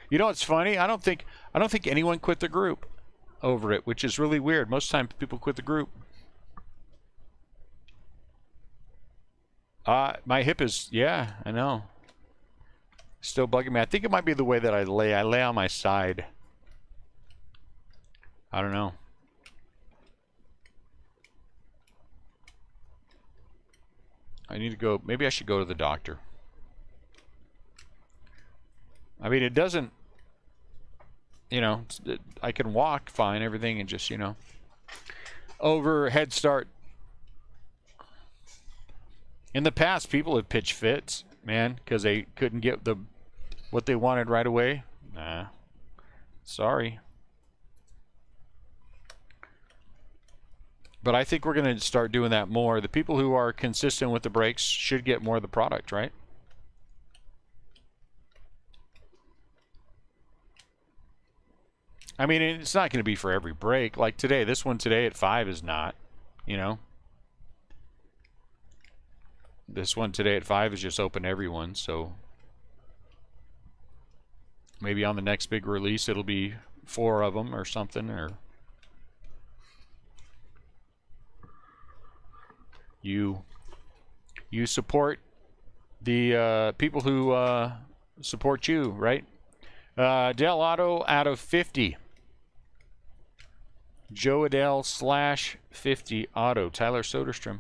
You know what's funny? I don't think anyone quit the group over it, which is really weird. Most times people quit the group. My hip is, yeah, I know. Still bugging me. I think it might be the way that I lay. I lay on my side. I don't know. I need to go, maybe I should go to the doctor. I mean, it doesn't, you know, I can walk fine, everything, and just, you know, over Head Start. In the past, people have pitched fits, man, because they couldn't get what they wanted right away. Nah, sorry. But I think we're going to start doing that more. The people who are consistent with the breaks should get more of the product, right? I mean, it's not going to be for every break. Like today, this one today at 5 is not, you know. This one today at 5 is just open everyone, so maybe on the next big release it'll be 4 of them or something, or you support the people who support you, right? Del Auto out of 50. Joe Adele /50 Auto. Tyler Soderstrom.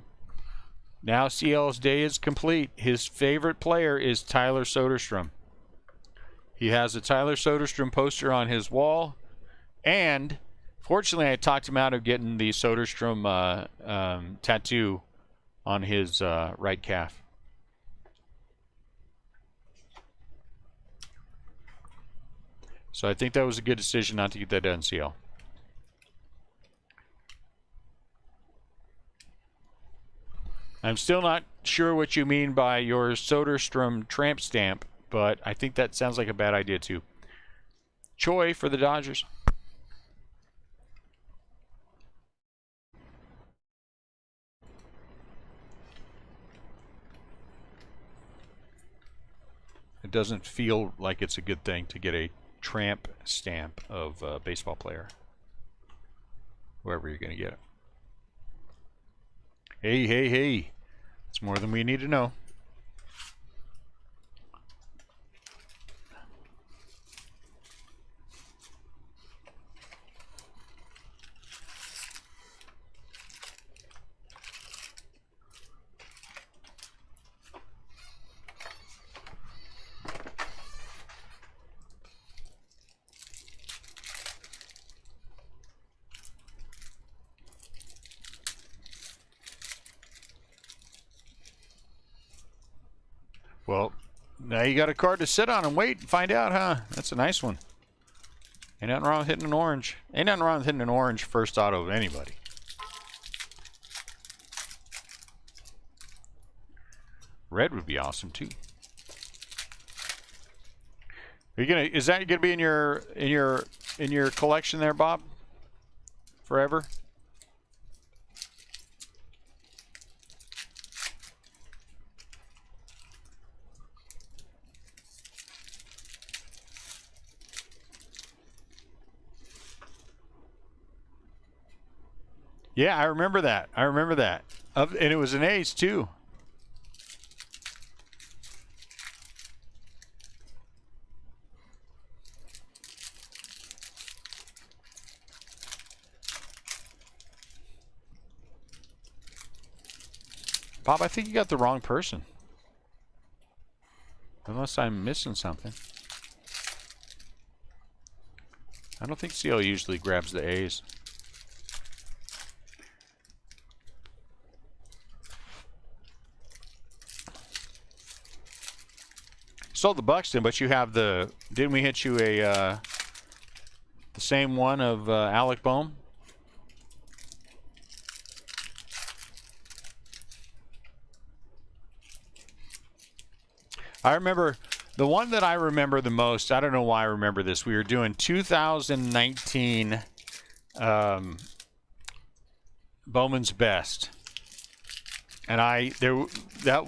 Now CL's day is complete. His favorite player is Tyler Soderstrom. He has a Tyler Soderstrom poster on his wall, and fortunately I talked him out of getting the Soderstrom tattoo on his right calf. So I think that was a good decision not to get that done, CL. I'm still not sure what you mean by your Soderstrom tramp stamp, but I think that sounds like a bad idea too. Choi for the Dodgers. It doesn't feel like it's a good thing to get a tramp stamp of a baseball player, wherever you're going to get it. Hey, hey, hey. It's more than we need to know. Well, now you got a card to sit on and wait and find out, huh? That's a nice one. Ain't nothing wrong with hitting an orange. Ain't nothing wrong with hitting an orange first auto of anybody. Red would be awesome too. Are you gonna? Is that gonna be in your collection there, Bob? forever. Yeah, I remember that. I remember that. And it was an ace, too. Bob, I think you got the wrong person. Unless I'm missing something. I don't think CL usually grabs the A's. Sold the Buxton, but you have the... Didn't we hit you a... the same one of Alec Bohm? I remember... The one that I remember the most, I don't know why I remember this. We were doing 2019 Bowman's Best. And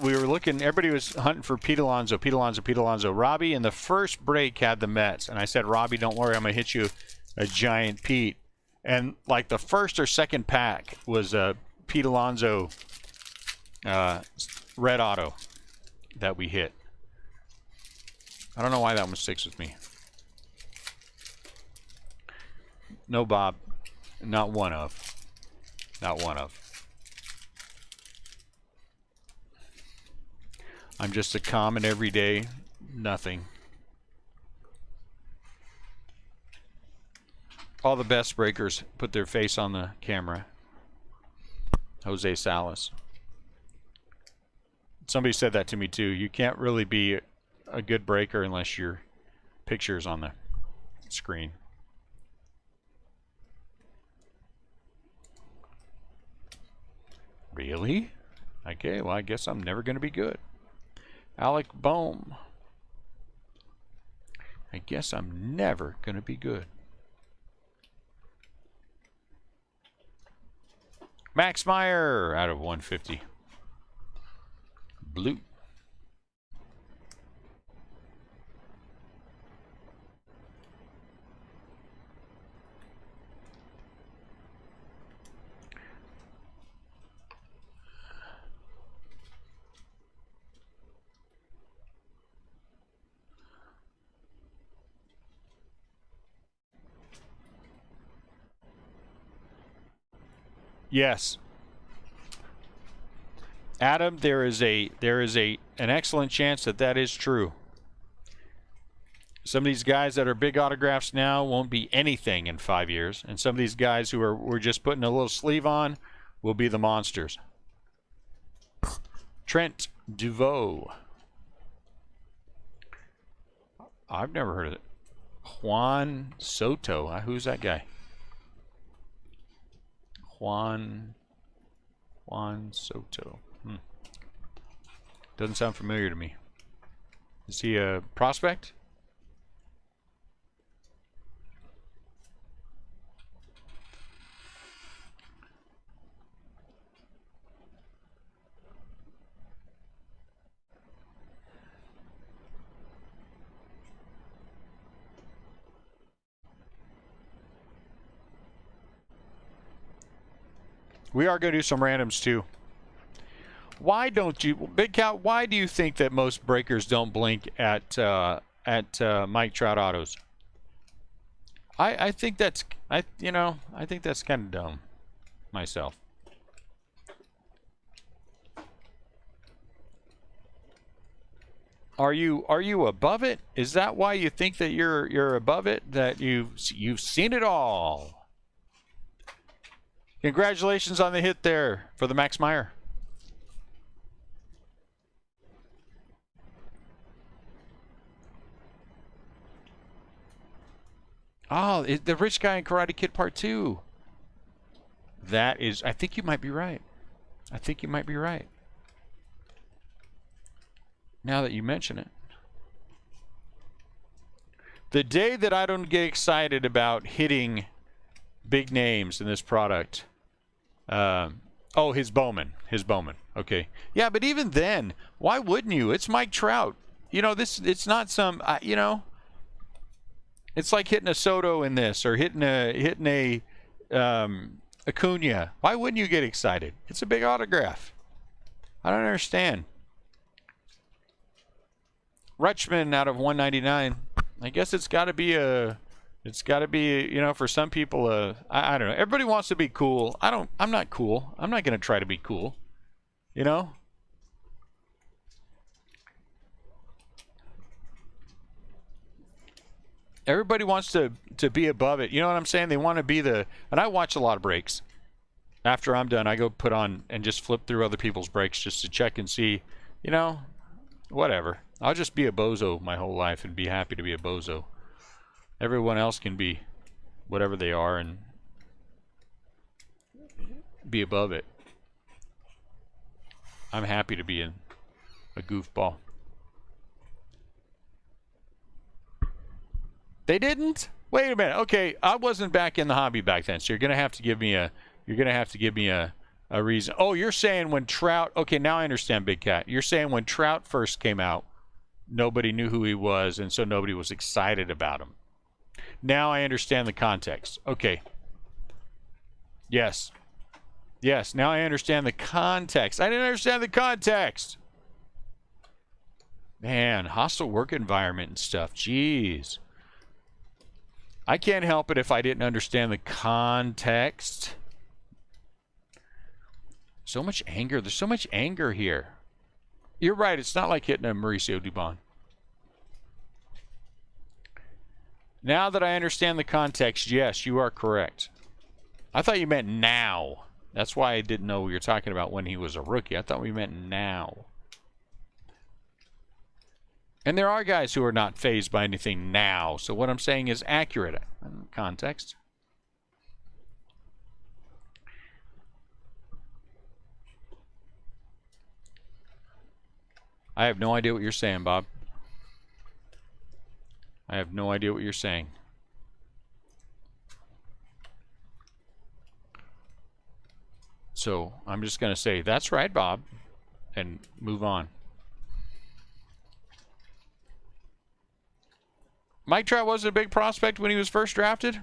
we were looking, everybody was hunting for Pete Alonso, Pete Alonso, Pete Alonso. Robbie in the first break had the Mets. And I said, Robbie, don't worry, I'm going to hit you a giant Pete. And like the first or second pack was a Pete Alonso red auto that we hit. I don't know why that one sticks with me. No, Bob. Not one of. Not one of. I'm just a common everyday nothing. All the best breakers put their face on the camera. Jose Salas. Somebody said that to me too. You can't really be a good breaker unless your picture's on the screen. Really? Okay, well, I guess I'm never going to be good. Alec Bohm. I guess I'm never going to be good. Max Meyer out of 150. Blue. Yes. Adam, there is an excellent chance that that is true. Some of these guys that are big autographs now won't be anything in 5 years, and some of these guys who we're just putting a little sleeve on will be the monsters. Trent Duveau. I've never heard of it. Juan Soto. Who's that guy? Juan Soto. Doesn't sound familiar to me. Is he a prospect? We are going to do some randoms too. Why don't you, Big Cow? Why do you think that most breakers don't blink at Mike Trout autos? I think that's I think that's kind of dumb myself. Are you above it? Is that why you think that you're above it? That you've seen it all? Congratulations on the hit there for the Max Meyer. Oh, the Rich Guy in Karate Kid Part 2. That is, I think you might be right. I think you might be right. Now that you mention it. The day that I don't get excited about hitting big names in this product. Oh, his Bowman. Okay. Yeah, but even then, why wouldn't you? It's Mike Trout. You know, it's not some, you know, it's like hitting a Soto in this or hitting a Acuna. Why wouldn't you get excited? It's a big autograph. I don't understand. Rutschman out of 199. I guess it's got to be you know, for some people, I don't know. Everybody wants to be cool. I'm not cool. I'm not going to try to be cool. You know? Everybody wants to be above it. You know what I'm saying? They want to be and I watch a lot of breaks. After I'm done, I go put on and just flip through other people's breaks just to check and see, you know, whatever. I'll just be a bozo my whole life and be happy to be a bozo. Everyone else can be whatever they are and be above it. I'm happy to be a goofball. They didn't? Wait a minute. Okay, I wasn't back in the hobby back then, so you're gonna have to give me a reason. Oh, you're saying when Trout. Okay, now I understand, Big Cat. You're saying when Trout first came out, nobody knew who he was, and so nobody was excited about him. Now I understand the context. Okay. Yes. Yes, now I understand the context. I didn't understand the context. Man, hostile work environment and stuff. Jeez. I can't help it if I didn't understand the context. So much anger. There's so much anger here. You're right. It's not like hitting a Mauricio Dubon. Now that I understand the context, yes, you are correct. I thought you meant now. That's why I didn't know we were talking about when he was a rookie. I thought we meant now. And there are guys who are not fazed by anything now. So what I'm saying is accurate in context. I have no idea what you're saying, Bob. I have no idea what you're saying. So I'm just going to say, that's right, Bob, and move on. Mike Trout wasn't a big prospect when he was first drafted?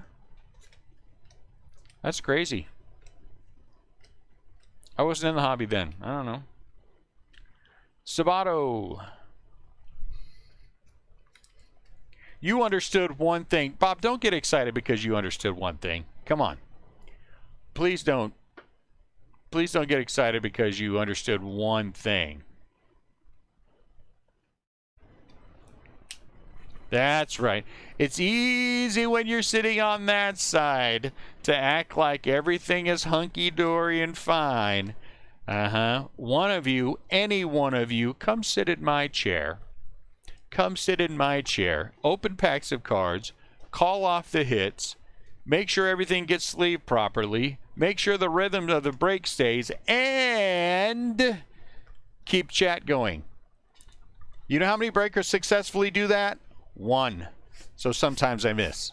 That's crazy. I wasn't in the hobby then. I don't know. Sabato. You understood one thing. Bob, don't get excited because you understood one thing. Come on. Please don't. Please don't get excited because you understood one thing. That's right. It's easy when you're sitting on that side to act like everything is hunky-dory and fine. One of you, any one of you, come sit in my chair. Come sit in my chair. Open packs of cards. Call off the hits. Make sure everything gets sleeved properly. Make sure the rhythm of the break stays. And keep chat going. You know how many breakers successfully do that? One. So sometimes I miss.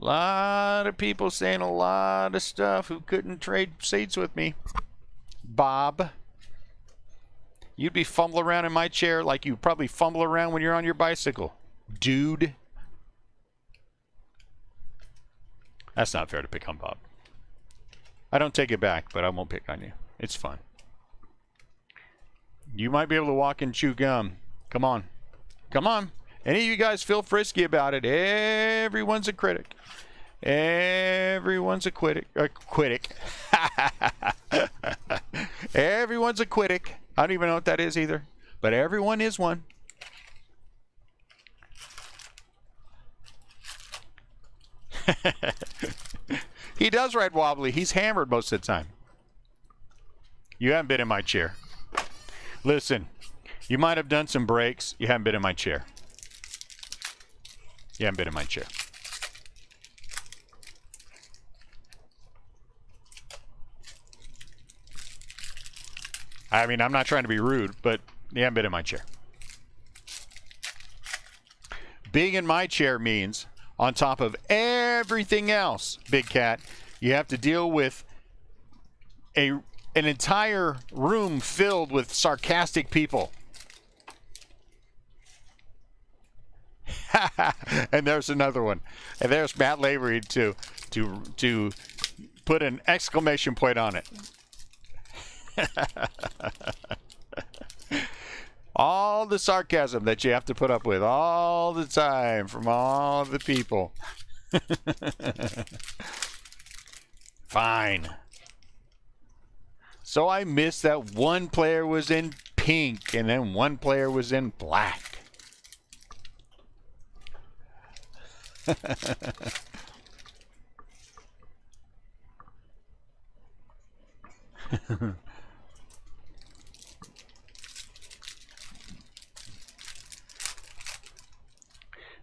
A lot of people saying a lot of stuff who couldn't trade seats with me. Bob, you'd be fumbling around in my chair like you probably fumble around when you're on your bicycle. Dude. That's not fair to pick on Bob. I don't take it back, but I won't pick on you. It's fun. You might be able to walk and chew gum. Come on. Come on. Any of you guys feel frisky about it. Everyone's a critic. Everyone's a critic. Everyone's a critic. I don't even know what that is either. But everyone is one. He does ride wobbly. He's hammered most of the time. You haven't been in my chair. Listen, you might have done some breaks. You haven't been in my chair. You haven't been in my chair. I mean, I'm not trying to be rude, but You haven't been in my chair. Being in my chair means, on top of everything else, Big Cat, you have to deal with an entire room filled with sarcastic people. And there's another one. And there's Matt Lavery to put an exclamation point on it. All the sarcasm that you have to put up with all the time from all the people. Fine. So I missed that one player was in pink and then one player was in black.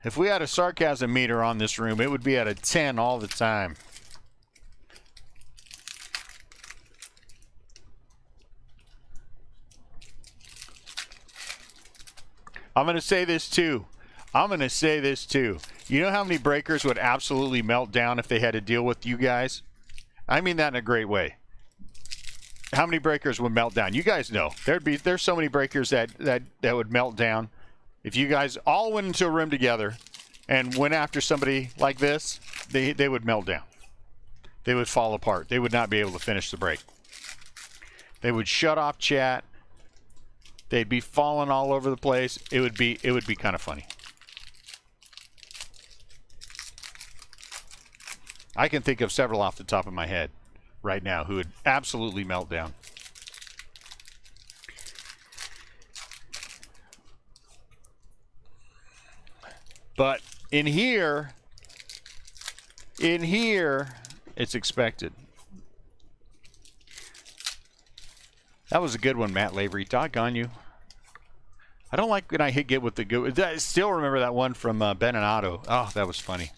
If we had a sarcasm meter on this room, it would be at a 10 all the time. I'm going to say this too. You know how many breakers would absolutely melt down if they had to deal with you guys? I mean that in a great way. How many breakers would melt down? You guys know. There's so many breakers that would melt down. If you guys all went into a room together and went after somebody like this, they would melt down. They would fall apart. They would not be able to finish the break. They would shut off chat. They'd be falling all over the place. It would be kind of funny. I can think of several off the top of my head right now who would absolutely melt down. But in here, it's expected. That was a good one, Matt Lavery. Doggone you. I don't like when I get with the good. I still remember that one from Ben and Otto. Oh, that was funny.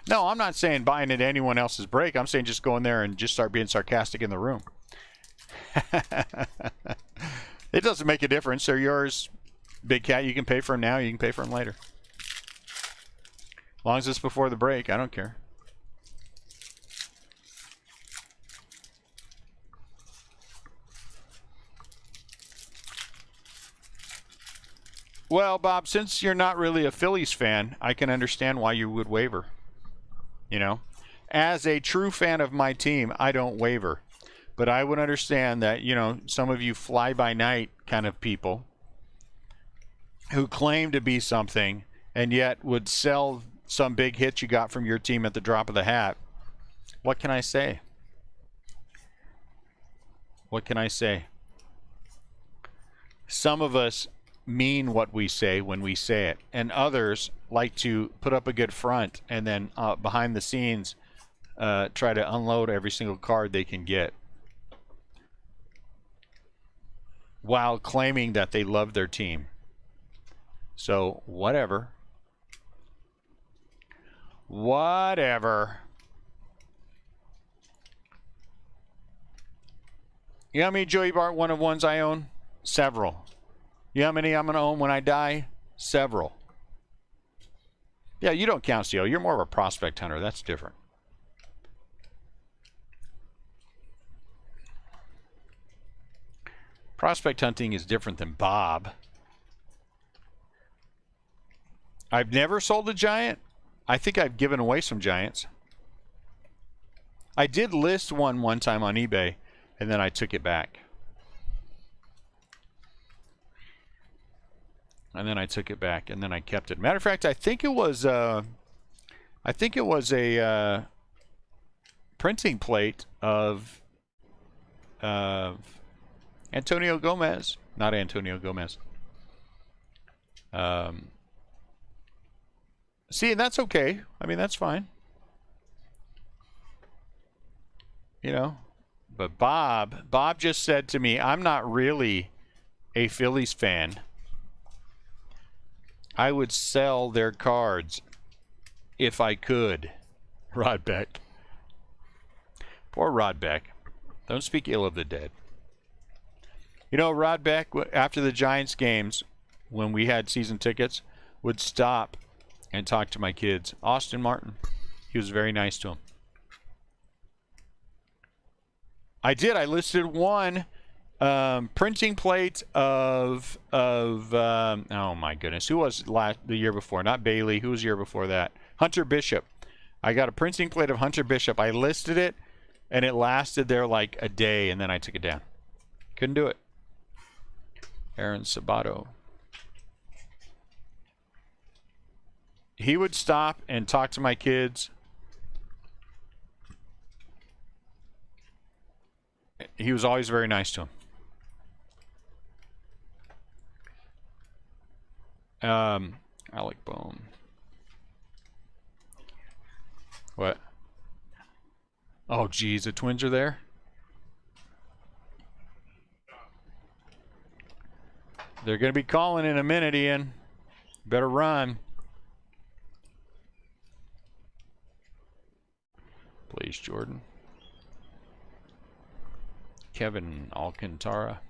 No, I'm not saying buying into anyone else's break. I'm saying just go in there and just start being sarcastic in the room. It doesn't make a difference. They're yours, Big Cat. You can pay for them now. You can pay for them later. As long as it's before the break, I don't care. Well, Bob, since you're not really a Phillies fan, I can understand why you would waver. You know, as a true fan of my team, I don't waver. But I would understand that, you know, some of you fly-by-night kind of people who claim to be something and yet would sell some big hit you got from your team at the drop of the hat. What can I say? What can I say? Some of us mean what we say when we say it, and others like to put up a good front and then behind the scenes try to unload every single card they can get while claiming that they love their team. So whatever. You know how many Joey Bart 1-of-1s I own? Several. You know how many I'm going to own when I die? Several. Yeah, you don't count, CO. You're more of a prospect hunter. That's different. Prospect hunting is different than Bob. I've never sold a giant. I think I've given away some giants. I did list one time on eBay, and then I took it back. And then I took it back, and then I kept it. Matter of fact, I think it was a printing plate of Antonio Gomez, not Antonio Gomez. See, and that's okay. I mean, that's fine. You know, but Bob just said to me, "I'm not really a Phillies fan. I would sell their cards if I could." Rod Beck. Poor Rod Beck. Don't speak ill of the dead. You know, Rod Beck, after the Giants games, when we had season tickets, would stop and talk to my kids. Austin Martin. He was very nice to him. I did. I listed one printing plate of oh my goodness, who was the year before? Not Bailey. Who was the year before that? Hunter Bishop. I got a printing plate of Hunter Bishop. I listed it, and it lasted there like a day, and then I took it down. Couldn't do it. Aaron Sabato. He would stop and talk to my kids. He was always very nice to him. Alec Bowman. What? Oh, geez, the Twins are there? They're going to be calling in a minute, Ian. Better run. Please, Jordan. Kevin Alcantara.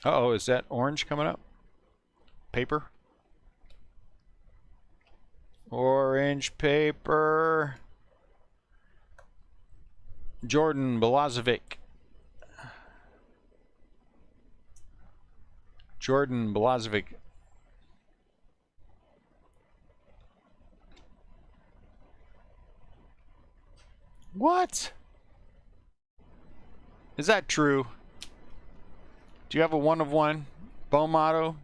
Uh-oh, is that orange coming up? Paper? Orange paper. Jordan Balazovic. Jordan Balazovic. What? Is that true? Do you have a 1/1 Bowman?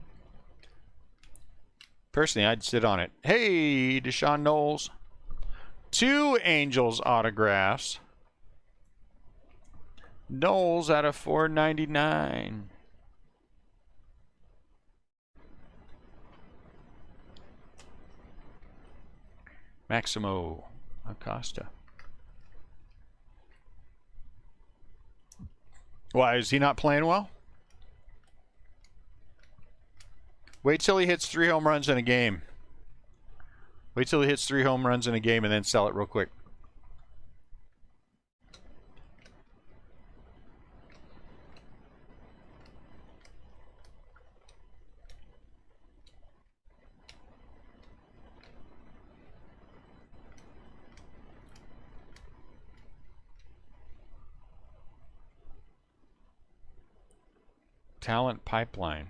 Personally, I'd sit on it. Hey, Deshaun Knowles. 2 Angels autographs. Knowles out of 499. Maximo Acosta. Why, is he not playing well? Wait till he hits 3 home runs in a game. Wait till he hits 3 home runs in a game and then sell it real quick. Talent pipeline.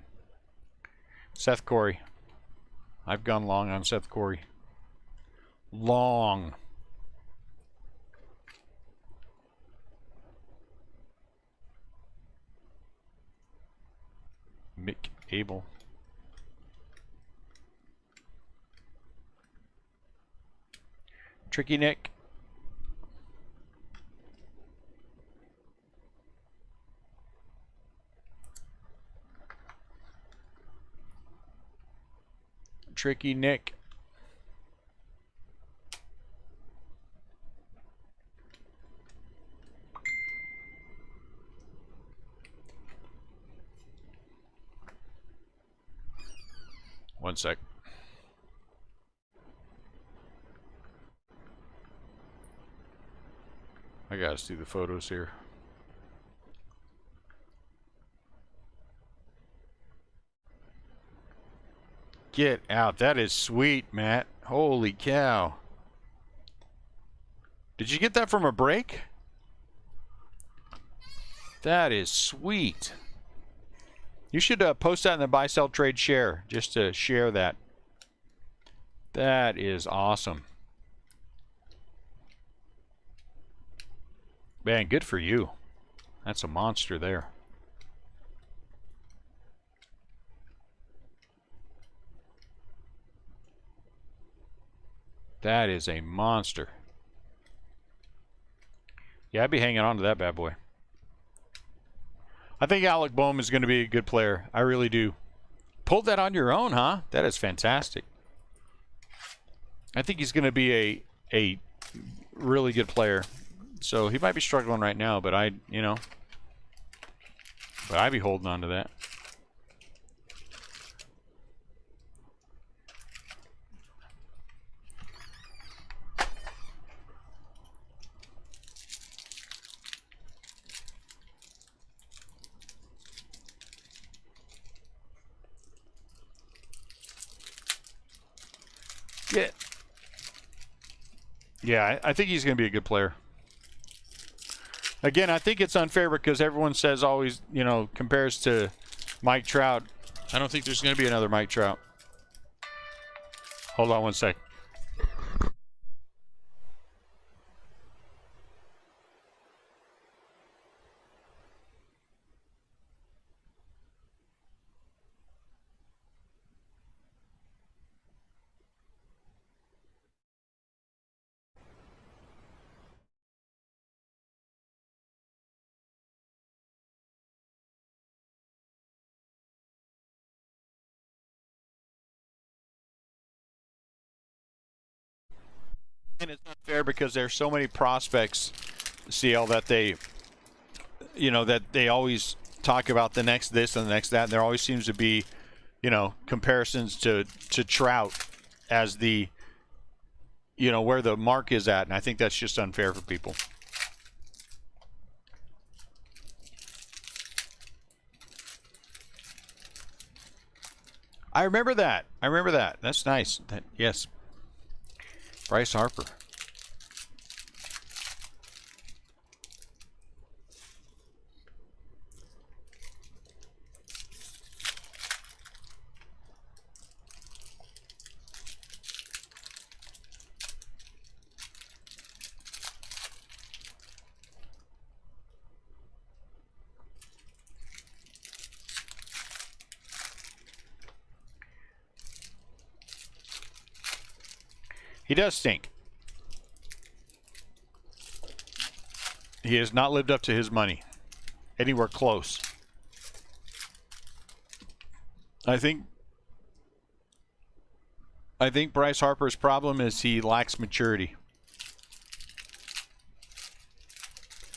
Seth Corey. I've gone long on Seth Corey. Long. Mick Abel. Tricky Nick. Tricky Nick. One sec. I gotta see the photos here. Get out. That is sweet, Matt. Holy cow. Did you get that from a break? That is sweet. You should post that in the buy, sell, trade, share, just to share that. That is awesome. Man, good for you. That's a monster there. That is a monster. Yeah, I'd be hanging on to that bad boy. I think Alec Bowman is going to be a good player. I really do. Pulled that on your own, huh? That is fantastic. I think he's going to be a really good player. So he might be struggling right now, but I'd be holding on to that. Yeah. Yeah, I think he's going to be a good player. Again, I think it's unfair because everyone says always, you know, compares to Mike Trout. I don't think there's going to be another Mike Trout. Hold on one sec. And it's unfair because there's so many prospects, CL, that they, you know, that they always talk about the next this and the next that. And there always seems to be, you know, comparisons to Trout as the, you know, where the mark is at. And I think that's just unfair for people. I remember that. I remember that. That's nice. That, yes. Bryce Harper. He does stink. He has not lived up to his money. Anywhere close. I think Bryce Harper's problem is he lacks maturity.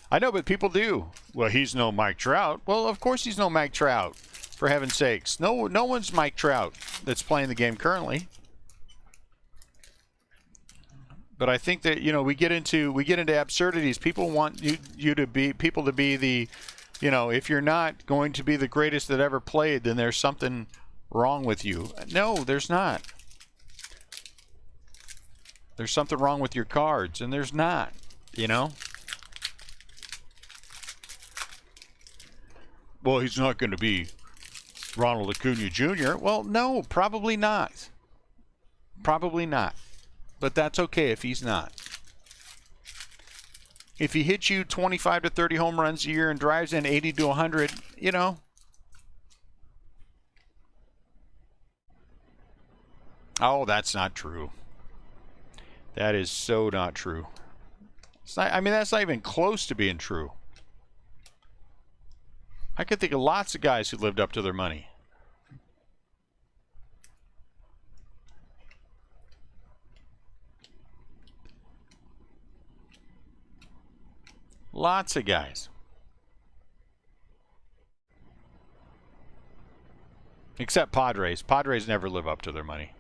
I know, but people do. Well, he's no Mike Trout. Well, of course he's no Mike Trout. For heaven's sakes. No one's Mike Trout that's playing the game currently. But I think that, you know, we get into absurdities. People want people to be the, you know, if you're not going to be the greatest that ever played, then there's something wrong with you. No, there's not. There's something wrong with your cards, and there's not, you know. Well, he's not going to be Ronald Acuna Jr. Well, no, probably not. Probably not. But that's okay if he's not. If he hits you 25 to 30 home runs a year and drives in 80 to 100, you know. Oh, that's not true. That is so not true. It's not, I mean, that's not even close to being true. I could think of lots of guys who lived up to their money. Lots of guys. Except Padres. Padres never live up to their money.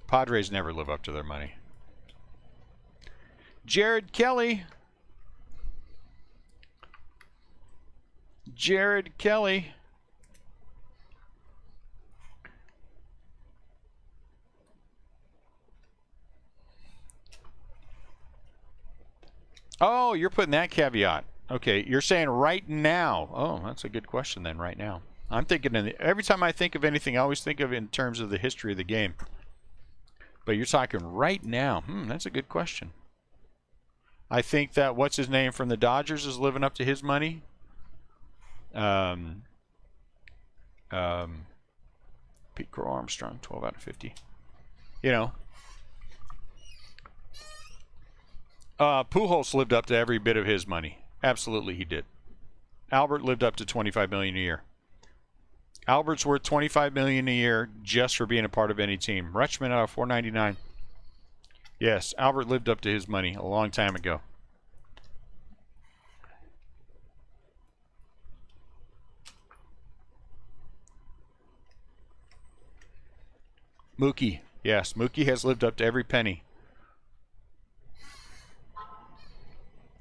Padres never live up to their money. Jared Kelly. Jared Kelly. Oh, you're putting that caveat. Okay, you're saying right now. Oh, that's a good question then, right now. I'm thinking, every time I think of anything, I always think of it in terms of the history of the game. But you're talking right now. That's a good question. I think that, what's his name from the Dodgers is living up to his money. Pete Crow Armstrong, 12 out of 50. You know. Pujols lived up to every bit of his money. Absolutely, he did. Albert lived up to $25 million a year. Albert's worth $25 million a year just for being a part of any team. Rutschman out of $499. Yes, Albert lived up to his money a long time ago. Mookie. Yes, Mookie has lived up to every penny.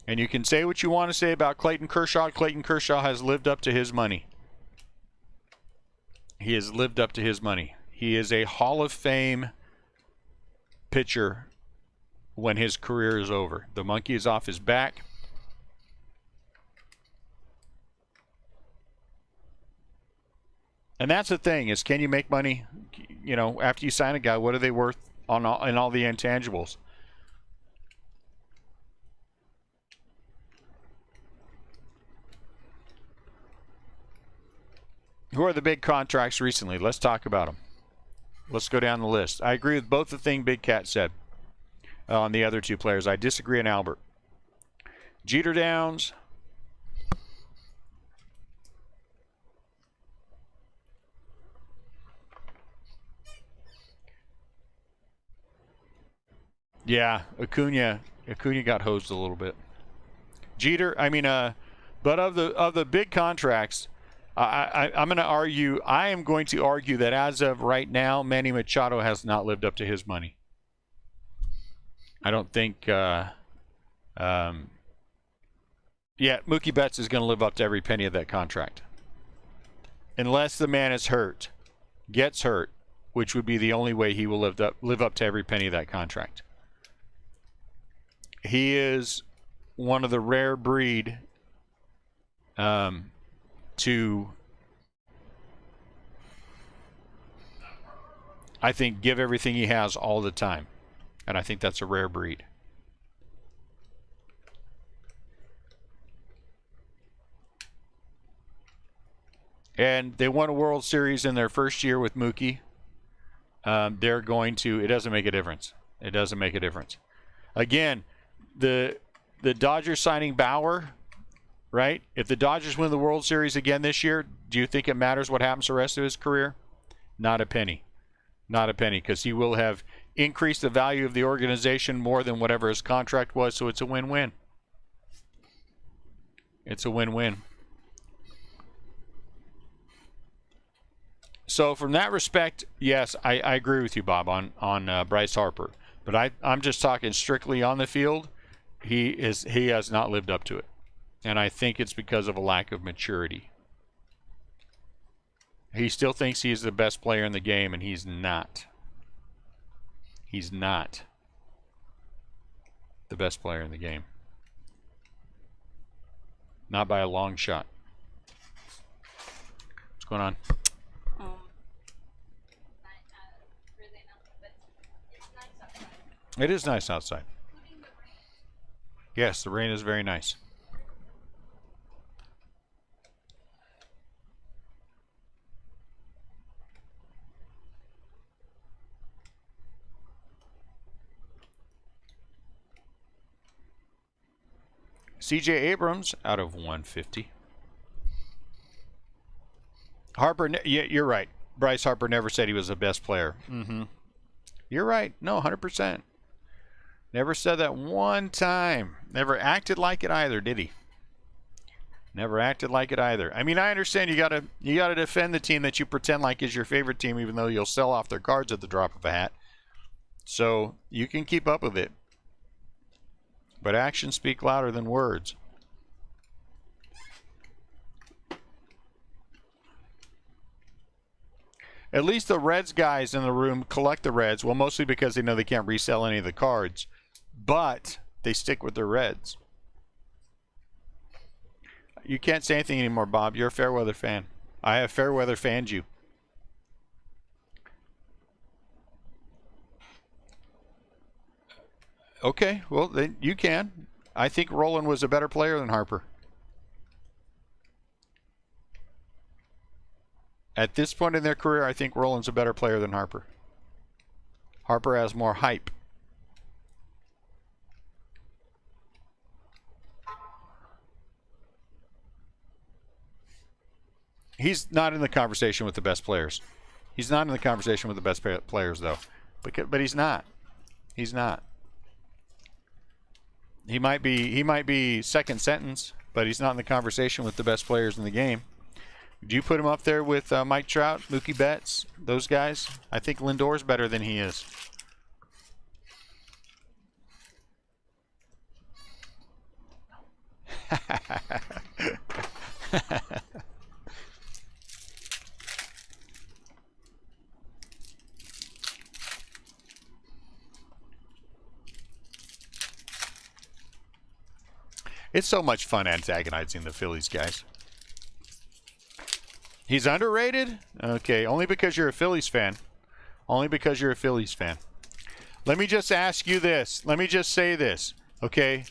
And you can say what you want to say about Clayton Kershaw. Clayton Kershaw has lived up to his money. He has lived up to his money. He is a Hall of Fame pitcher when his career is over. The monkey is off his back. And that's the thing, is can you make money, you know, after you sign a guy? What are they worth on in all the intangibles? Who are the big contracts recently? Let's talk about them. Let's go down the list. I agree with both the thing Big Cat said on the other two players. I disagree on Albert. Jeter Downs. Yeah, Acuna got hosed a little bit. Jeter, but of the big contracts, I'm going to argue. I am going to argue that as of right now, Manny Machado has not lived up to his money. I don't think. Yeah, Mookie Betts is going to live up to every penny of that contract, unless the man is hurt, gets hurt, which would be the only way he will live up to every penny of that contract. He is one of the rare breed to, I think, give everything he has all the time. And I think that's a rare breed. And they won a World Series in their first year with Mookie. They're going to, it doesn't make a difference. It doesn't make a difference. Again, the Dodgers signing Bauer, right? If the Dodgers win the World Series again this year, do you think it matters what happens the rest of his career? Not a penny. Not a penny, because he will have increased the value of the organization more than whatever his contract was, so it's a win-win. It's a win-win. So from that respect, yes, I agree with you, Bob, on Bryce Harper. But I'm just talking strictly on the field. He has not lived up to it. And I think it's because of a lack of maturity. He still thinks he's the best player in the game, and he's not. He's not the best player in the game. Not by a long shot. What's going on? It is nice outside. Yes, the rain is very nice. CJ Abrams out of 150. Harper, yeah, you're right. Bryce Harper never said he was the best player. You're right. No, 100%. Never said that one time. Never acted like it either, did he? Never acted like it either. I mean, I understand you gotta defend the team that you pretend like is your favorite team, even though you'll sell off their cards at the drop of a hat. So you can keep up with it. But actions speak louder than words. At least the Reds guys in the room collect the Reds. Well, mostly because they know they can't resell any of the cards. But they stick with their Reds. You can't say anything anymore, Bob. You're a Fairweather fan. I have Fairweather fanned you. Okay, well, then you can. I think Roland was a better player than Harper. At this point in their career, I think Roland's a better player than Harper. Harper has more hype. He's not in the conversation with the best players. He's not in the conversation with the best players, though. But he's not. He's not. He might be second sentence, but he's not in the conversation with the best players in the game. Do you put him up there with Mike Trout, Mookie Betts, those guys? I think Lindor's better than he is. It's so much fun antagonizing the Phillies, guys. He's underrated? Okay, only because you're a Phillies fan. Only because you're a Phillies fan. Let me just ask you this. Let me just say this, okay?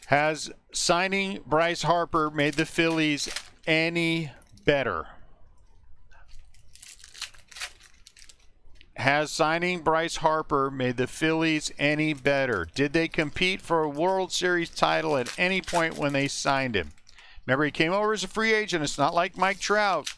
Has signing Bryce Harper made the Phillies any better? Has signing Bryce Harper made the Phillies any better? Did they compete for a World Series title at any point when they signed him? Remember, he came over as a free agent. It's not like Mike Trout,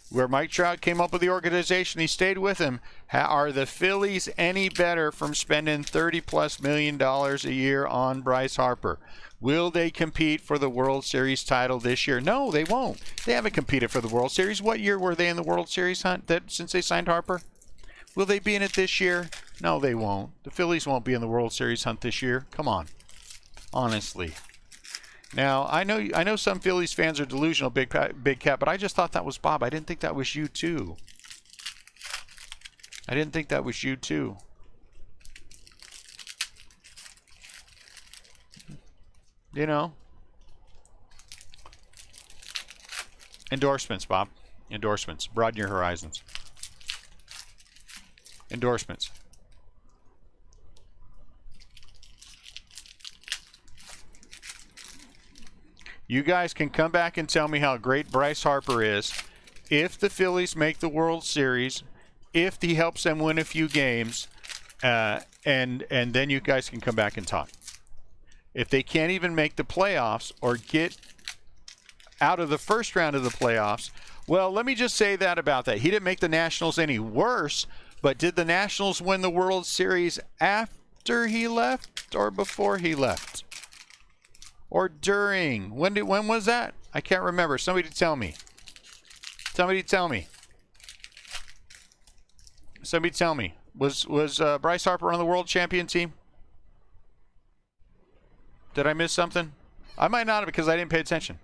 where Mike Trout came up with the organization. He stayed with him. Are the Phillies any better from spending $30+ million a year on Bryce Harper? Will they compete for the World Series title this year? No, they won't. They haven't competed for the World Series. What year were they in the World Series hunt since they signed Harper? Will they be in it this year? No, they won't. The Phillies won't be in the World Series hunt this year. Come on. Honestly. Now, I know some Phillies fans are delusional, Big Cat, but I just thought that was Bob. I didn't think that was you, too. I didn't think that was you, too. You know. Endorsements, Bob. Endorsements. Broaden your horizons. Endorsements. You guys can come back and tell me how great Bryce Harper is if the Phillies make the World Series, if he helps them win a few games, and then you guys can come back and talk. If they can't even make the playoffs or get out of the first round of the playoffs, well, let me just say that about that. He didn't make the Nationals any worse, but did the Nationals win the World Series after he left or before he left? Or during? When was that? I can't remember. Somebody tell me. Somebody tell me. Somebody tell me. Was Bryce Harper on the world champion team? Did I miss something? I might not have because I didn't pay attention.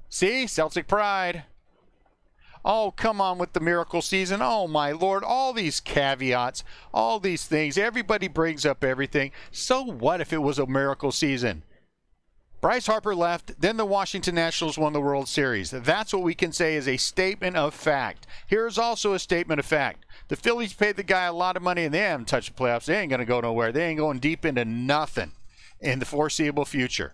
See? Celtic pride. Oh, come on with the miracle season. Oh, my Lord. All these caveats, all these things. Everybody brings up everything. So what if it was a miracle season? Bryce Harper left, then the Washington Nationals won the World Series. That's what we can say is a statement of fact. Here's also a statement of fact. The Phillies paid the guy a lot of money, and they haven't touched the playoffs. They ain't going to go nowhere. They ain't going deep into nothing in the foreseeable future.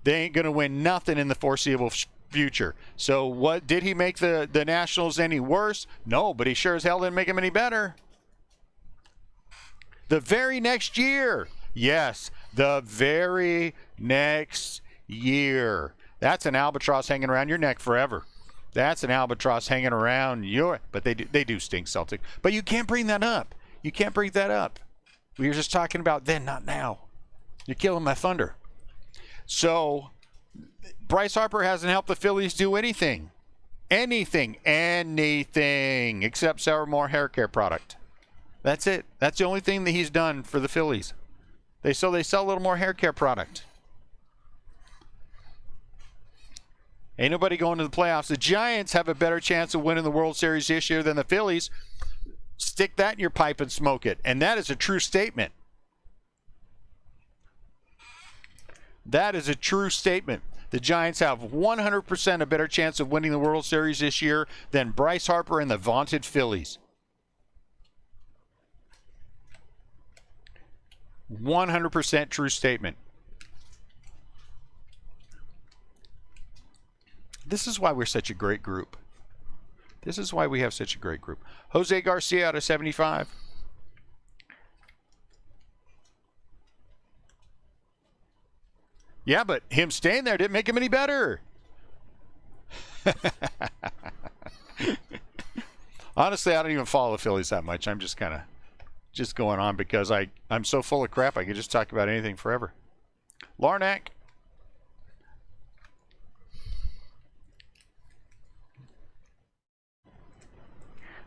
They ain't going to win nothing in the foreseeable future. So what, did he make the Nationals any worse? No, but he sure as hell didn't make them any better. The very next year. Yes, the very next year. That's an albatross hanging around your neck forever. That's an albatross hanging around your... But they do stink, Celtic. But you can't bring that up. You can't bring that up. We were just talking about then, not now. You're killing my thunder. So... Bryce Harper hasn't helped the Phillies do anything. Anything except sell more hair care product. That's it. That's the only thing that he's done for the Phillies. They sell a little more hair care product. Ain't nobody going to the playoffs. The Giants have a better chance of winning the World Series this year than the Phillies. Stick that in your pipe and smoke it. And that is a true statement. That is a true statement. The Giants have 100% a better chance of winning the World Series this year than Bryce Harper and the vaunted Phillies. 100% true statement. This is why we're such a great group. This is why we have such a great group. Jose Garcia out of 75. Yeah, but him staying there didn't make him any better. Honestly, I don't even follow the Phillies that much. I'm just kind of just going on because I'm so full of crap I could just talk about anything forever. Larnack.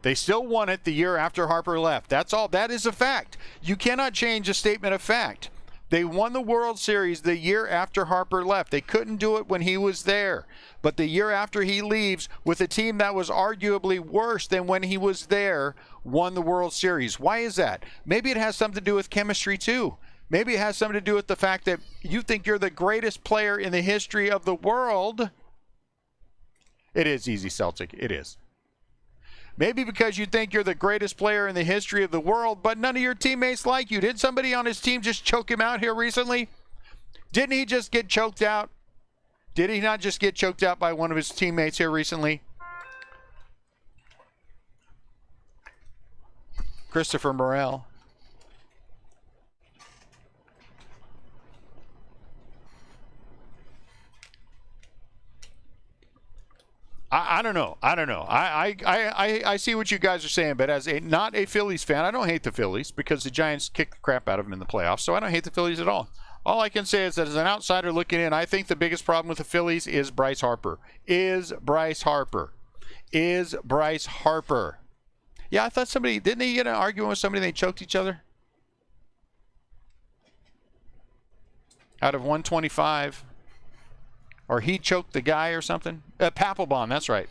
They still won it the year after Harper left. That's all. That is a fact. You cannot change a statement of fact. They won the World Series the year after Harper left. They couldn't do it when he was there. But the year after he leaves, with a team that was arguably worse than when he was there, won the World Series. Why is that? Maybe it has something to do with chemistry, too. Maybe it has something to do with the fact that you think you're the greatest player in the history of the world. It is easy, Celtic. It is. Maybe because you think you're the greatest player in the history of the world, but none of your teammates like you. Did somebody on his team just choke him out here recently? Didn't he just get choked out? Did he not just get choked out by one of his teammates here recently? Christopher Morel. I don't know. I see what you guys are saying, but as not a Phillies fan, I don't hate the Phillies because the Giants kicked the crap out of them in the playoffs, so I don't hate the Phillies at all. All I can say is that as an outsider looking in, I think the biggest problem with the Phillies is Bryce Harper. Is Bryce Harper. Yeah, I thought somebody, didn't he get an argument with somebody and they choked each other? Out of 125. Or he choked the guy or something? Papelbon, that's right.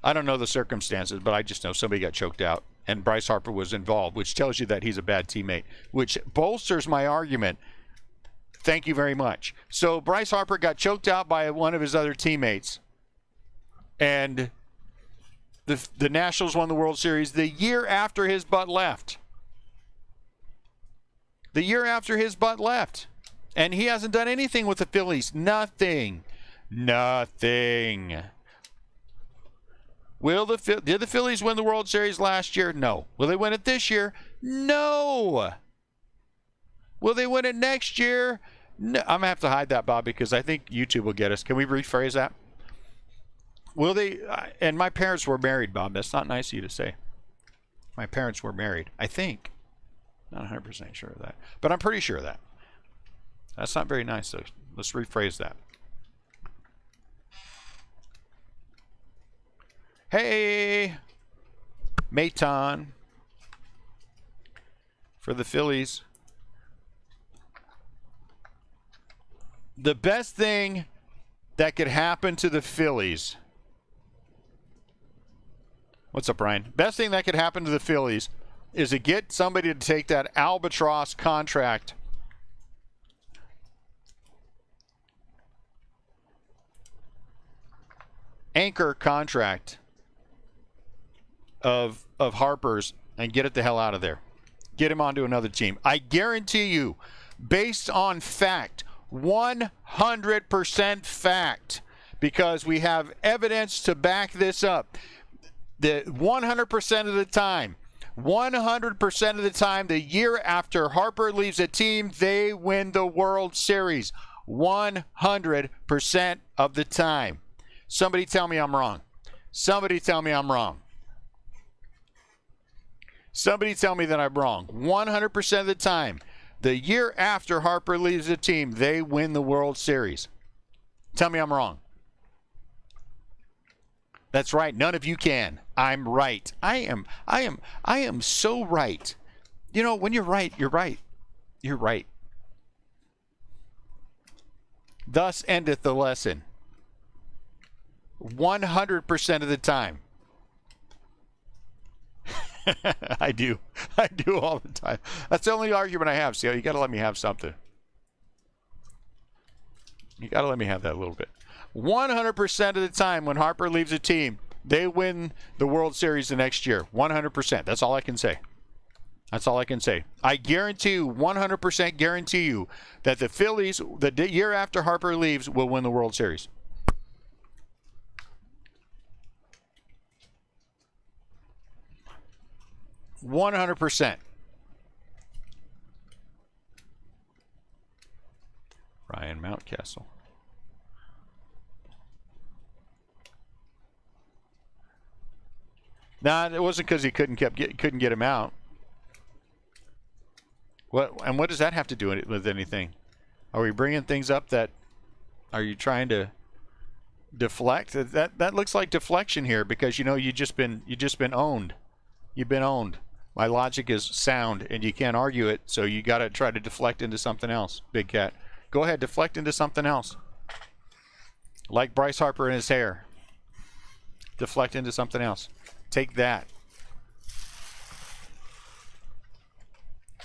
I don't know the circumstances, but I just know somebody got choked out. And Bryce Harper was involved, which tells you that he's a bad teammate, which bolsters my argument. Thank you very much. So Bryce Harper got choked out by one of his other teammates. And the Nationals won the World Series the year after his butt left. The year after his butt left. And he hasn't done anything with the Phillies. Nothing. Did the Phillies win the World Series last year? No. Will they win it this year? No. Will they win it next year? No. I'm going to have to hide that, Bob, because I think YouTube will get us. Can we rephrase that? Will they? And my parents were married, Bob. That's not nice of you to say. My parents were married, I think. Not 100% sure of that. But I'm pretty sure of that. That's not very nice, though. Let's rephrase that. Hey, Maton for the Phillies. The best thing that could happen to the Phillies. What's up, Brian? Best thing that could happen to the Phillies is to get somebody to take that albatross contract. Anchor contract of Harper's and get it the hell out of there. Get him onto another team. I guarantee you, based on fact, 100% fact, because we have evidence to back this up, that 100% of the time, 100% of the time, the year after Harper leaves a team, they win the World Series. 100% of the time. Somebody tell me I'm wrong. Somebody tell me I'm wrong. Somebody tell me that I'm wrong. 100% of the time, the year after Harper leaves the team, they win the World Series. Tell me I'm wrong. That's right. None of you can. I'm right. I am so right. You know, when you're right, you're right. You're right. Thus endeth the lesson. 100% of the time. I do all the time. That's the only argument I have. See, you got to let me have something. You got to let me have that a little bit. 100% of the time when Harper leaves a team, they win the World Series the next year. 100%. That's all I can say. That's all I can say. I guarantee you, 100% guarantee you, that the Phillies, the year after Harper leaves, will win the World Series. 100%. Ryan Mountcastle. Nah, it wasn't because he couldn't get him out. What does that have to do with anything? Are we bringing things up that? Are you trying to deflect? That looks like deflection here because you know you just been owned. You've been owned. My logic is sound, and you can't argue it, so you got to try to deflect into something else, Big Cat. Go ahead, deflect into something else. Like Bryce Harper and his hair. Deflect into something else. Take that.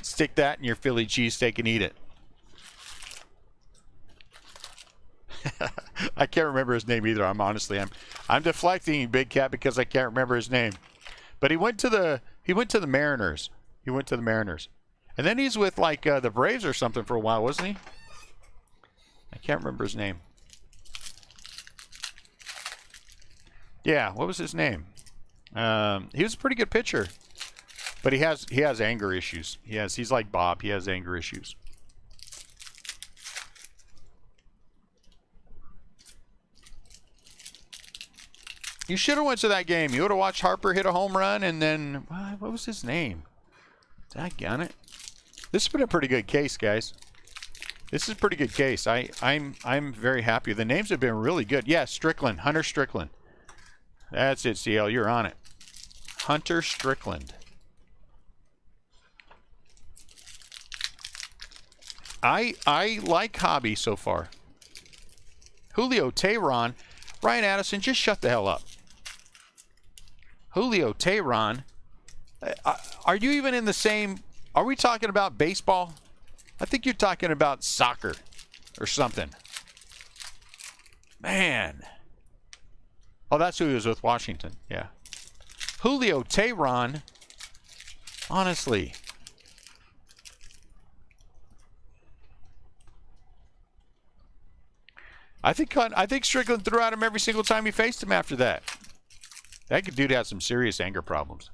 Stick that in your Philly cheesesteak and eat it. I can't remember his name either. I'm deflecting, Big Cat, because I can't remember his name. But he went to the Mariners. He went to the Mariners. And then he's with like the Braves or something for a while, wasn't he? I can't remember his name. Yeah, what was his name? He was a pretty good pitcher. But he has anger issues. He's like Bob. He has anger issues. You should have went to that game. You would have watched Harper hit a home run, and then what was his name? Daggone it! This has been a pretty good case, guys. This is a pretty good case. I'm very happy. The names have been really good. Yeah, Strickland, Hunter Strickland. That's it, CL. You're on it. Hunter Strickland. I like Hobby so far. Julio Tehran. Ryan Addison, just shut the hell up. Julio Tehran. Are you even in the same... Are we talking about baseball? I think you're talking about soccer or something. Man. Oh, that's who he was with, Washington. Yeah. Julio Tehran. Honestly. I think Strickland threw at him every single time he faced him after that. That dude had some serious anger problems.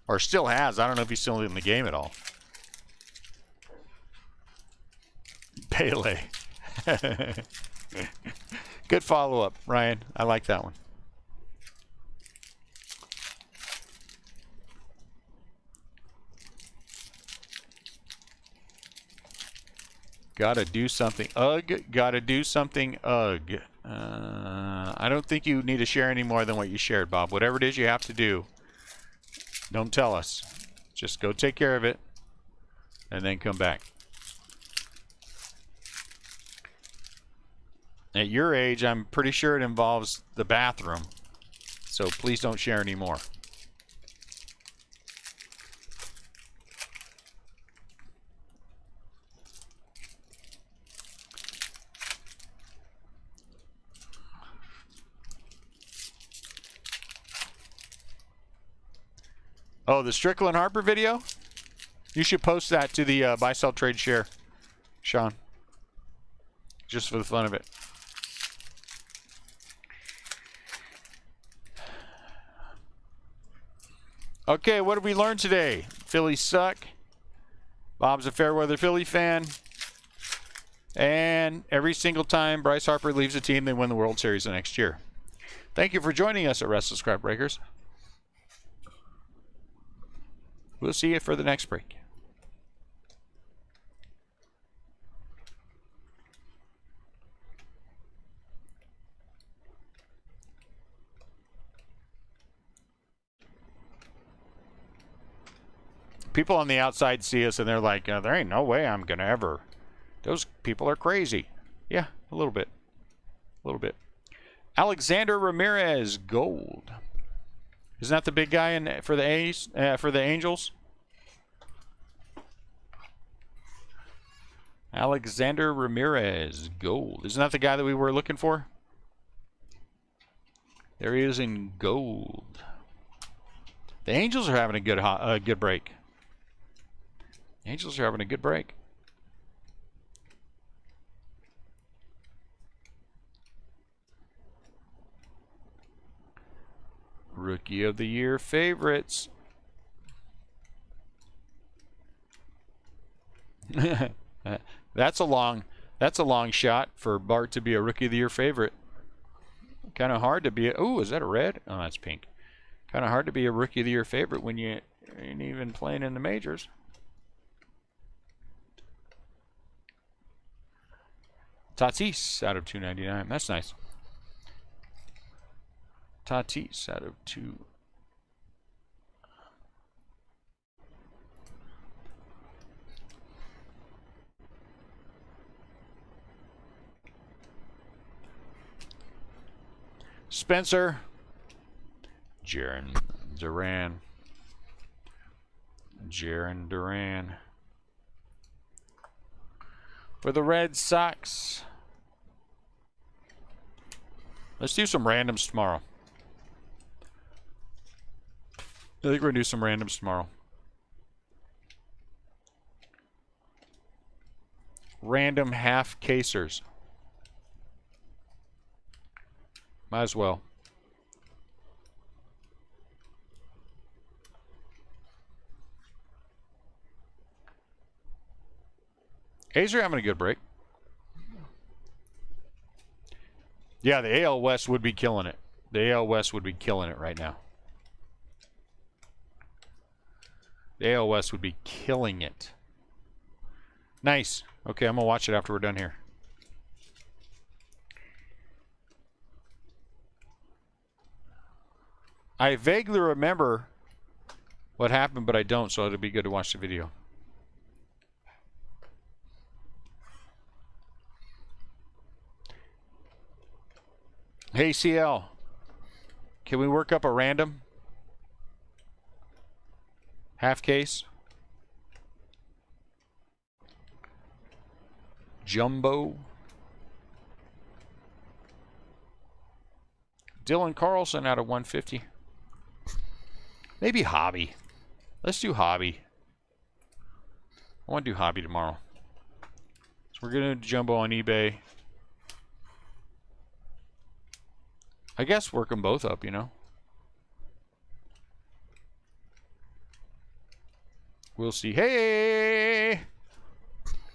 Or still has. I don't know if he's still in the game at all. Pele. Good follow-up, Ryan. I like that one. Gotta do something. Ugh. Gotta do something. Ugh. I don't think you need to share any more than what you shared, Bob. Whatever it is you have to do, don't tell us. Just go take care of it and then come back. At your age, I'm pretty sure it involves the bathroom. So please don't share any more. Oh, the Strickland Harper video? You should post that to the buy, sell, trade, share, Sean. Just for the fun of it. Okay, what did we learn today? Phillies suck. Bob's a fair weather Philly fan. And every single time Bryce Harper leaves a team, they win the World Series the next year. Thank you for joining us at Restless Crab Breakers. We'll see you for the next break. People on the outside see us and they're like, there ain't no way I'm going to ever. Those people are crazy. Yeah, a little bit. A little bit. Alexander Ramirez, gold. Isn't that the big guy for the A's, for the Angels? Alexander Ramirez, gold. Isn't that the guy that we were looking for? There he is in gold. The Angels are having a good break. The Angels are having a good break. Rookie of the Year favorites. That's a long shot for Bart to be a Rookie of the Year favorite. Kind of hard to be. Oh, is that a red? Oh, that's pink. Kind of hard to be a Rookie of the Year favorite when you ain't even playing in the majors. Tatis out of 299. That's nice. Tatis out of 2. Spencer. Jaron Duran. Jaron Duran. For the Red Sox. Let's do some randoms tomorrow. I think we're going to do some randoms tomorrow. Random half casers. Might as well. A's are having a good break. Yeah, the AL West would be killing it. The AL West would be killing it right now. The AL West would be killing it. Nice. Okay, I'm going to watch it after we're done here. I vaguely remember what happened, but I don't, so it'll be good to watch the video. Hey, CL. Can we work up a random? Half case? Jumbo? Dylan Carlson out of 150. Maybe hobby. Let's do hobby. I want to do hobby tomorrow. So we're going to do jumbo on eBay. I guess work them both up, you know. We'll see. Hey!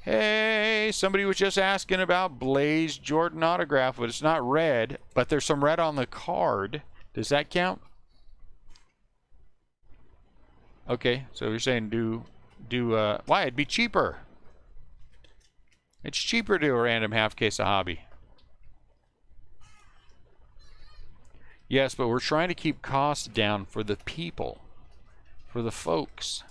Hey! Somebody was just asking about Blaze Jordan autograph, but it's not red, but there's some red on the card. Does that count? Okay, so you're saying why? It'd be cheaper. It's cheaper to do a random half case of hobby. Yes, but we're trying to keep costs down for the people, for the folks.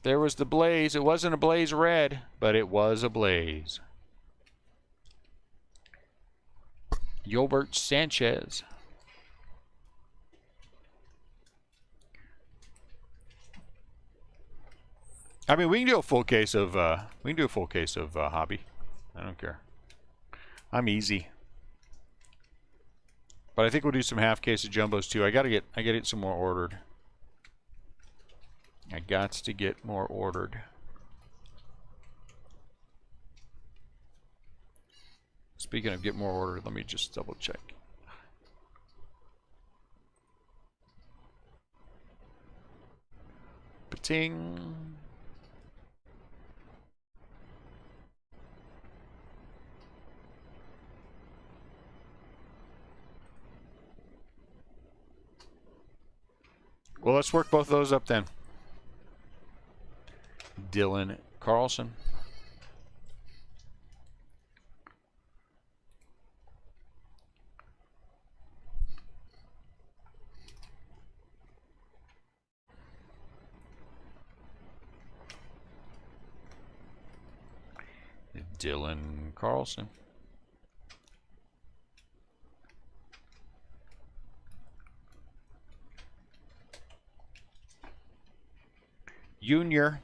There was the Blaze. It wasn't a Blaze red, but it was a Blaze. Yolbert Sanchez. I mean, we can do a full case of hobby. I don't care. I'm easy. But I think we'll do some half case of jumbos too. I gotta get some more ordered. I got to get more ordered. Speaking of get more ordered, let me just double check. Pating. Well, let's work both of those up then. Dylan Carlson. Dylan Carlson. Junior.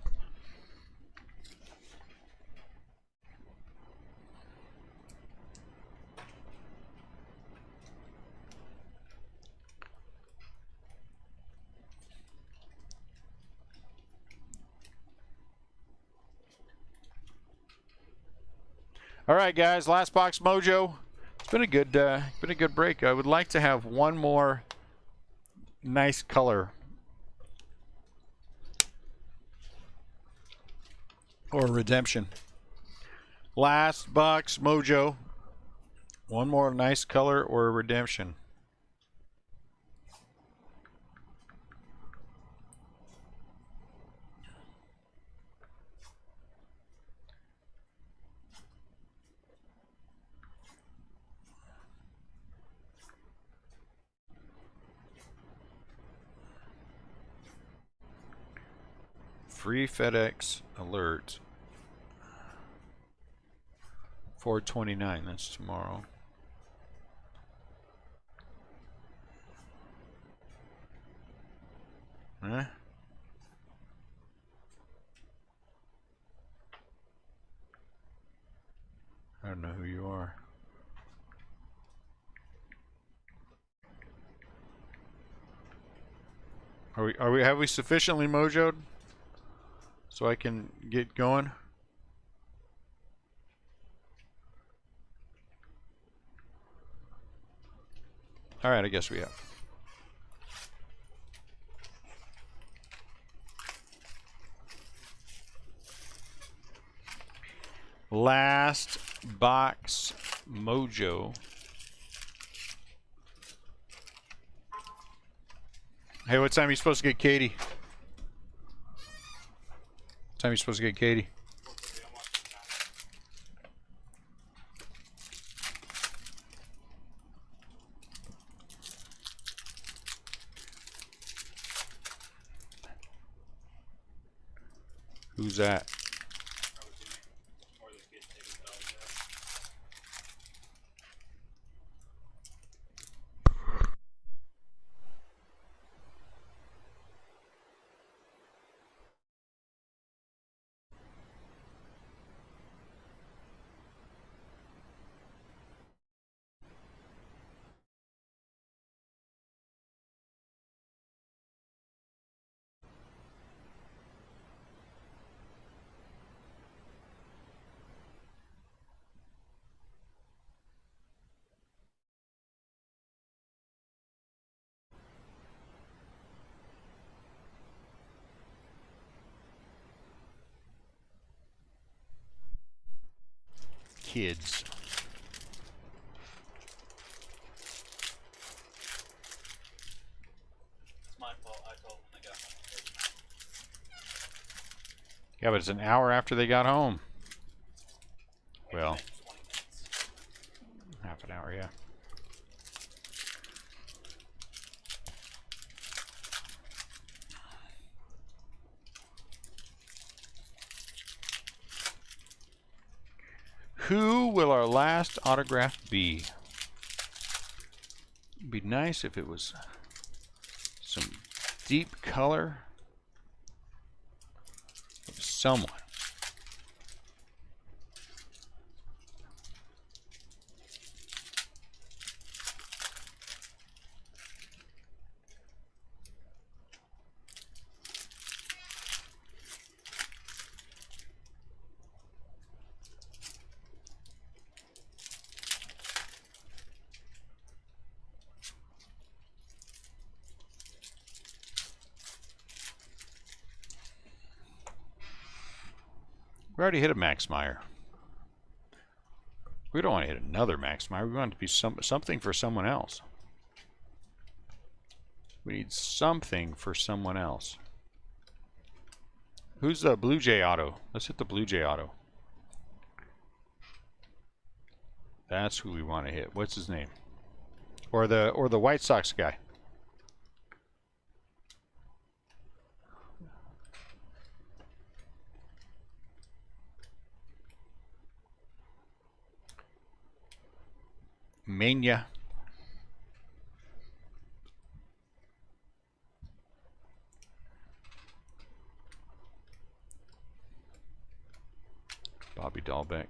All right, guys, last box mojo. It's been a good break. I would like to have one more nice color or redemption. Last box mojo. One more nice color or redemption. Free FedEx alert. 4/29. That's tomorrow. Huh? I don't know who you are. Have we sufficiently mojoed so I can get going? All right, I guess we have. Last box mojo. Hey, what time are you supposed to get Katie? What time are you supposed to get Katie? Who's that? Kids. It's my fault. I told them they got home. Yeah, but it's an hour after they got home. Well, 20 minutes. half an hour, yeah. Who will our last autograph be? It'd be nice if it was some deep color of someone. We already hit a Max Meyer. We don't want to hit another Max Meyer. We want it to be something for someone else. We need something for someone else. Who's the Blue Jay auto? Let's hit the Blue Jay auto. That's who we want to hit. What's his name? Or the White Sox guy. Mania. Bobby Dahlbeck.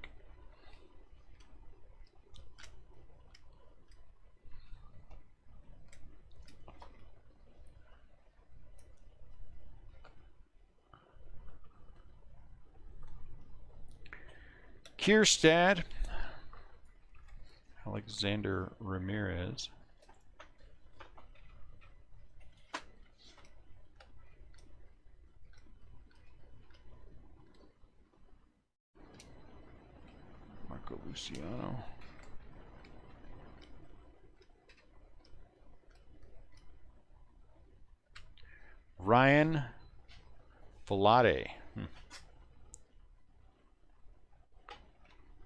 Kierstad. Alexander Ramirez. Marco Luciano. Ryan Velade.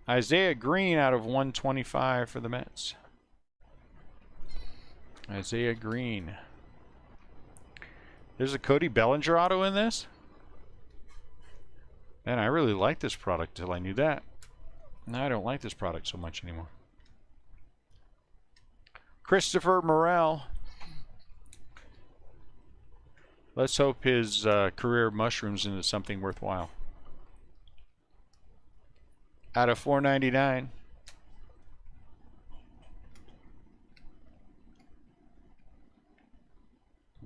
Isaiah Green out of 125 for the Mets. Isaiah Green. There's a Cody Bellinger auto in this? Man, I really liked this product till I knew that. No, I don't like this product so much anymore. Christopher Morel. Let's hope his career mushrooms into something worthwhile. Out of $4.99.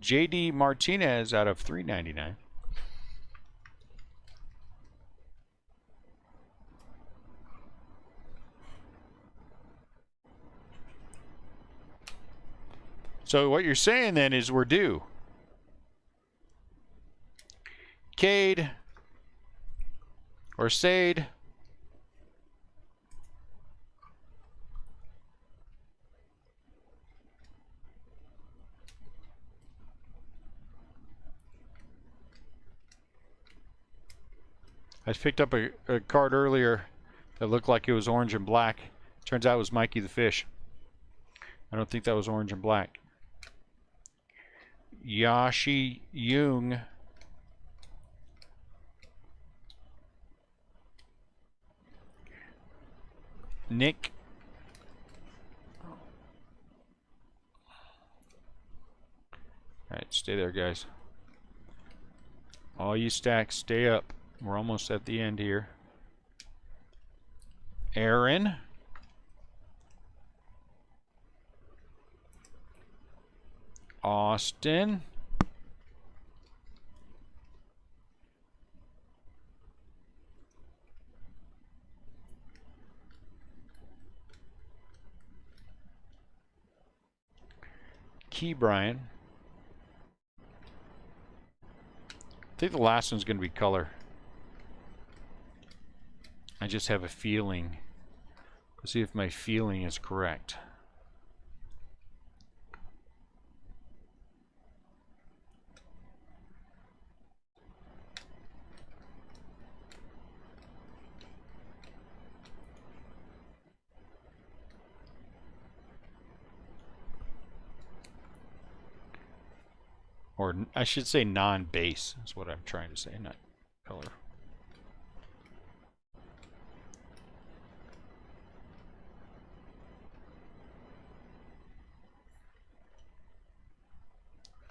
JD Martinez out of $3.99. So what you're saying then is we're due. Cade or Sade. I picked up a card earlier that looked like it was orange and black. Turns out it was Mikey the Fish. I don't think that was orange and black. Yashi Jung. Nick. Alright, stay there, guys. All you stacks, stay up. We're almost at the end here. Aaron. Austin. Key Brian. I think the last one's going to be color. I just have a feeling. Let's see if my feeling is correct. Or I should say non-base is what I'm trying to say, not color.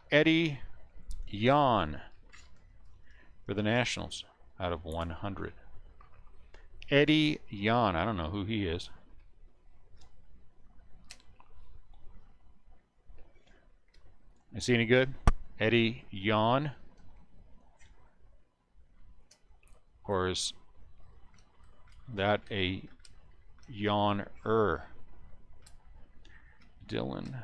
Eddie Yan for the Nationals out of 100. Eddie Yan, I don't know who he is. Is he any good? Eddie Yan? Or is that a yawn-er? Dylan.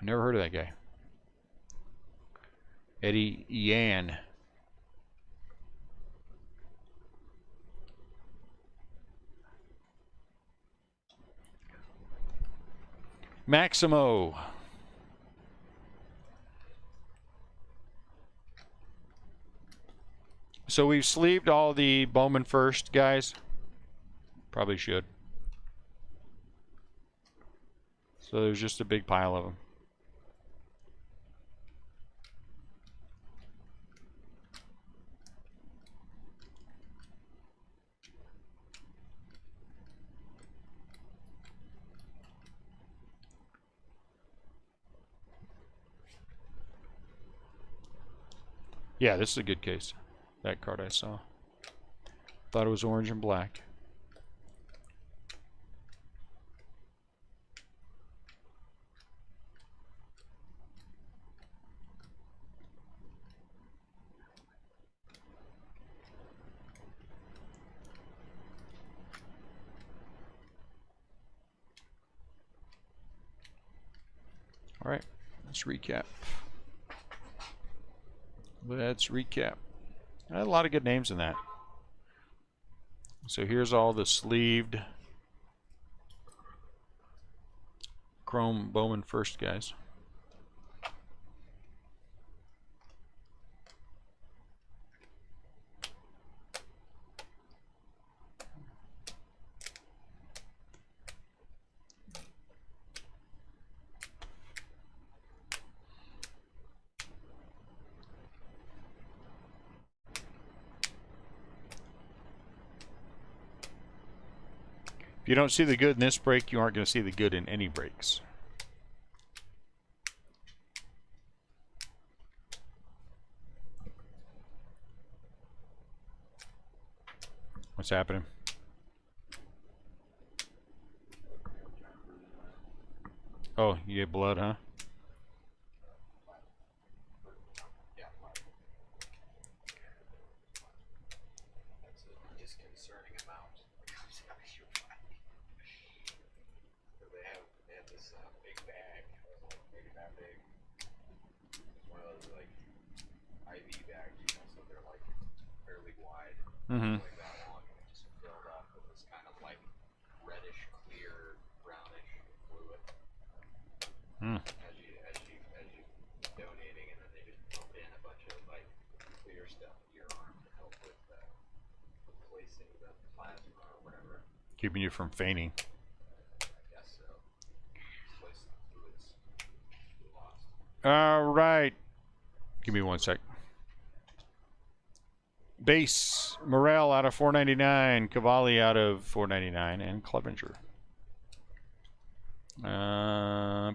I never heard of that guy. Eddie Yan. Maximo. So we've sleeved all the Bowman first, guys. Probably should. So there's just a big pile of them. Yeah, this is a good case. That card I saw. Thought it was orange and black. All right, let's recap. Let's recap. I had a lot of good names in that. So here's all the sleeved Chrome Bowman first, guys. If you don't see the good in this break, you aren't going to see the good in any breaks. What's happening? Oh, you get blood, huh? That's a disconcerting amount that comes out of your body. They have this big bag, like maybe that big. It's one of those like IV bags, you know, so they're like fairly wide, like that long, and it just filled up with this kind of like reddish, clear, brownish fluid. As you donating, and then they just pump in a bunch of like clear stuff in your arm to help with replacing the plasma or whatever. Keeping you from fainting. I guess so. Replace the fluids you lost. All right. Give me 1 sec. Base Morel out of 499, Cavalli out of 499, and Clevenger.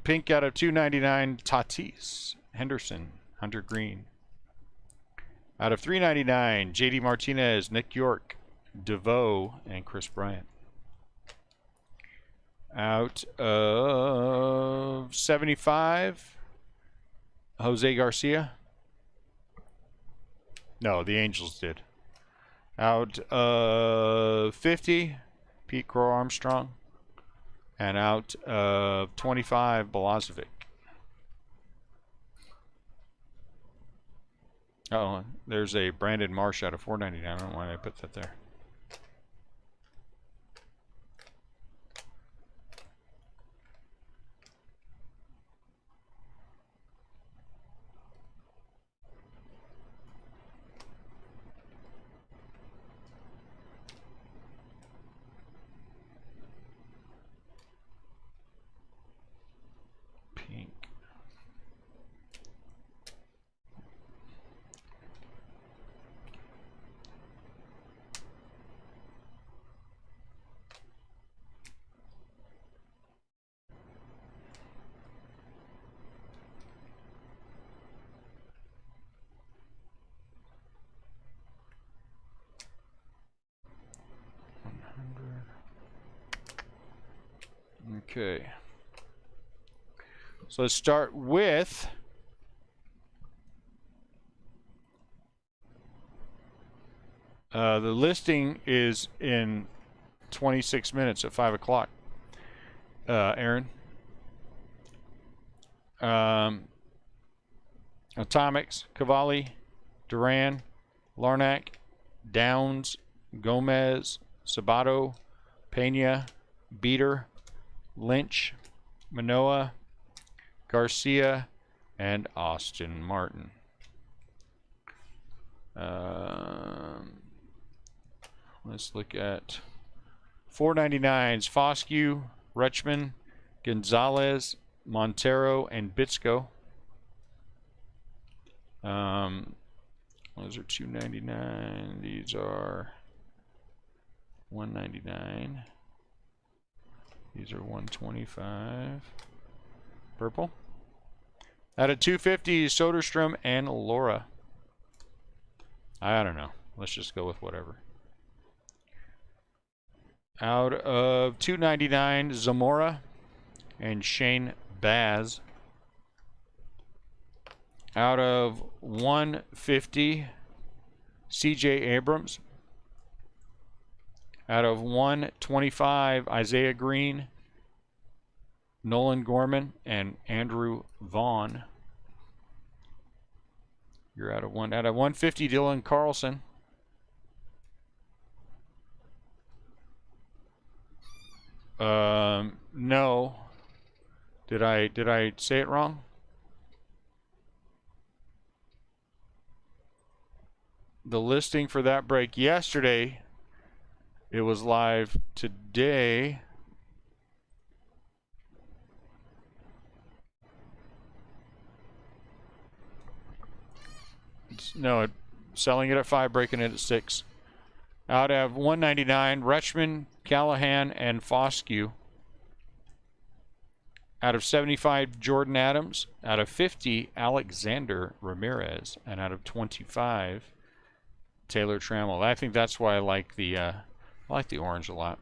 Pink out of 299, Tatis, Henderson, Hunter Green. Out of 399, JD Martinez, Nick York, DeVoe, and Chris Bryant. Out of 75, Jose Garcia. No, the Angels did. Out of 50, Pete Crow Armstrong. And out of 25, Balazovic. Oh, there's a Brandon Marsh out of 499. I don't know why I put that there. Pink. Okay. So let's start with the listing is in 26 minutes at 5 o'clock. Aaron. Atomics, Cavalli, Duran, Larnack, Downs, Gomez, Sabato, Pena, Beater, Lynch, Manoa, Garcia, and Austin Martin. Let's look at 499s. Foscue, Rutschman, Gonzalez, Montero, and Bitsko. Those are 299. These are 199. These are 125. Purple. Out of 250, Soderstrom and Laura. I don't know. Let's just go with whatever. Out of 299, Zamora and Shane Baz. Out of 150, CJ Abrams. Out of 125, Isaiah Green, Nolan Gorman, and Andrew Vaughn. You're out of 150, Dylan Carlson. No. Did I say it wrong? The listing for that break yesterday, it was live today. No, selling it at 5, breaking it at 6. Out of 199, Rutschman, Callahan, and Foscue. Out of 75, Jordan Adams. Out of 50, Alexander Ramirez. And out of 25, Taylor Trammell. I think that's why I like the orange a lot.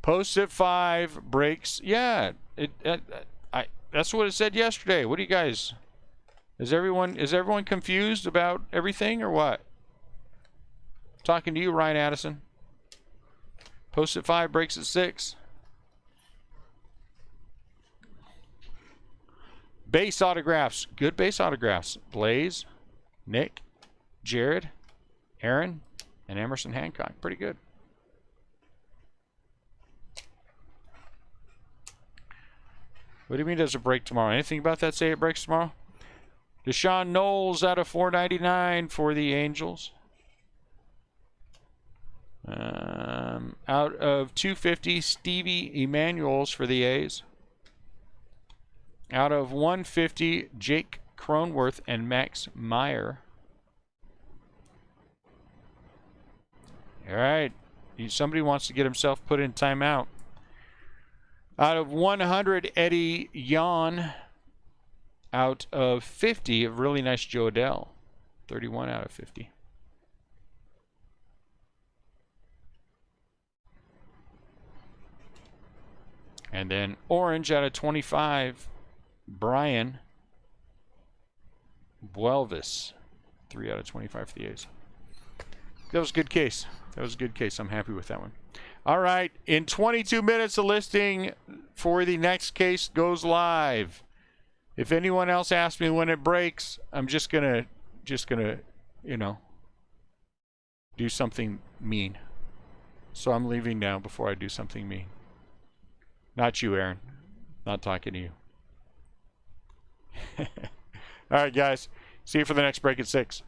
Post at 5, breaks. Yeah, that's what it said yesterday. What do you guys? Is everyone confused about everything or what? Talking to you, Ryan Addison. Post at 5, breaks at 6. Base autographs. Good base autographs. Blaze, Nick, Jared, Aaron, and Emerson Hancock. Pretty good. What do you mean does it break tomorrow? Anything about that say it breaks tomorrow? Deshaun Knowles out of 499 for the Angels. Out of 250, Stevie Emanuels for the A's. Out of 150, Jake Cronworth and Max Meyer. All right. Somebody wants to get himself put in timeout. Out of 100, Eddie Yon. Out of 50, a really nice Joe Adell. 31 out of 50. And then orange out of 25, Brian Buelvis. 3 out of 25 for the A's. That was a good case. That was a good case. I'm happy with that one. All right. In 22 minutes, the listing for the next case goes live. If anyone else asks me when it breaks, I'm just gonna, you know, do something mean. So I'm leaving now before I do something mean. Not you, Aaron. Not talking to you. All right, guys. See you for the next break at 6.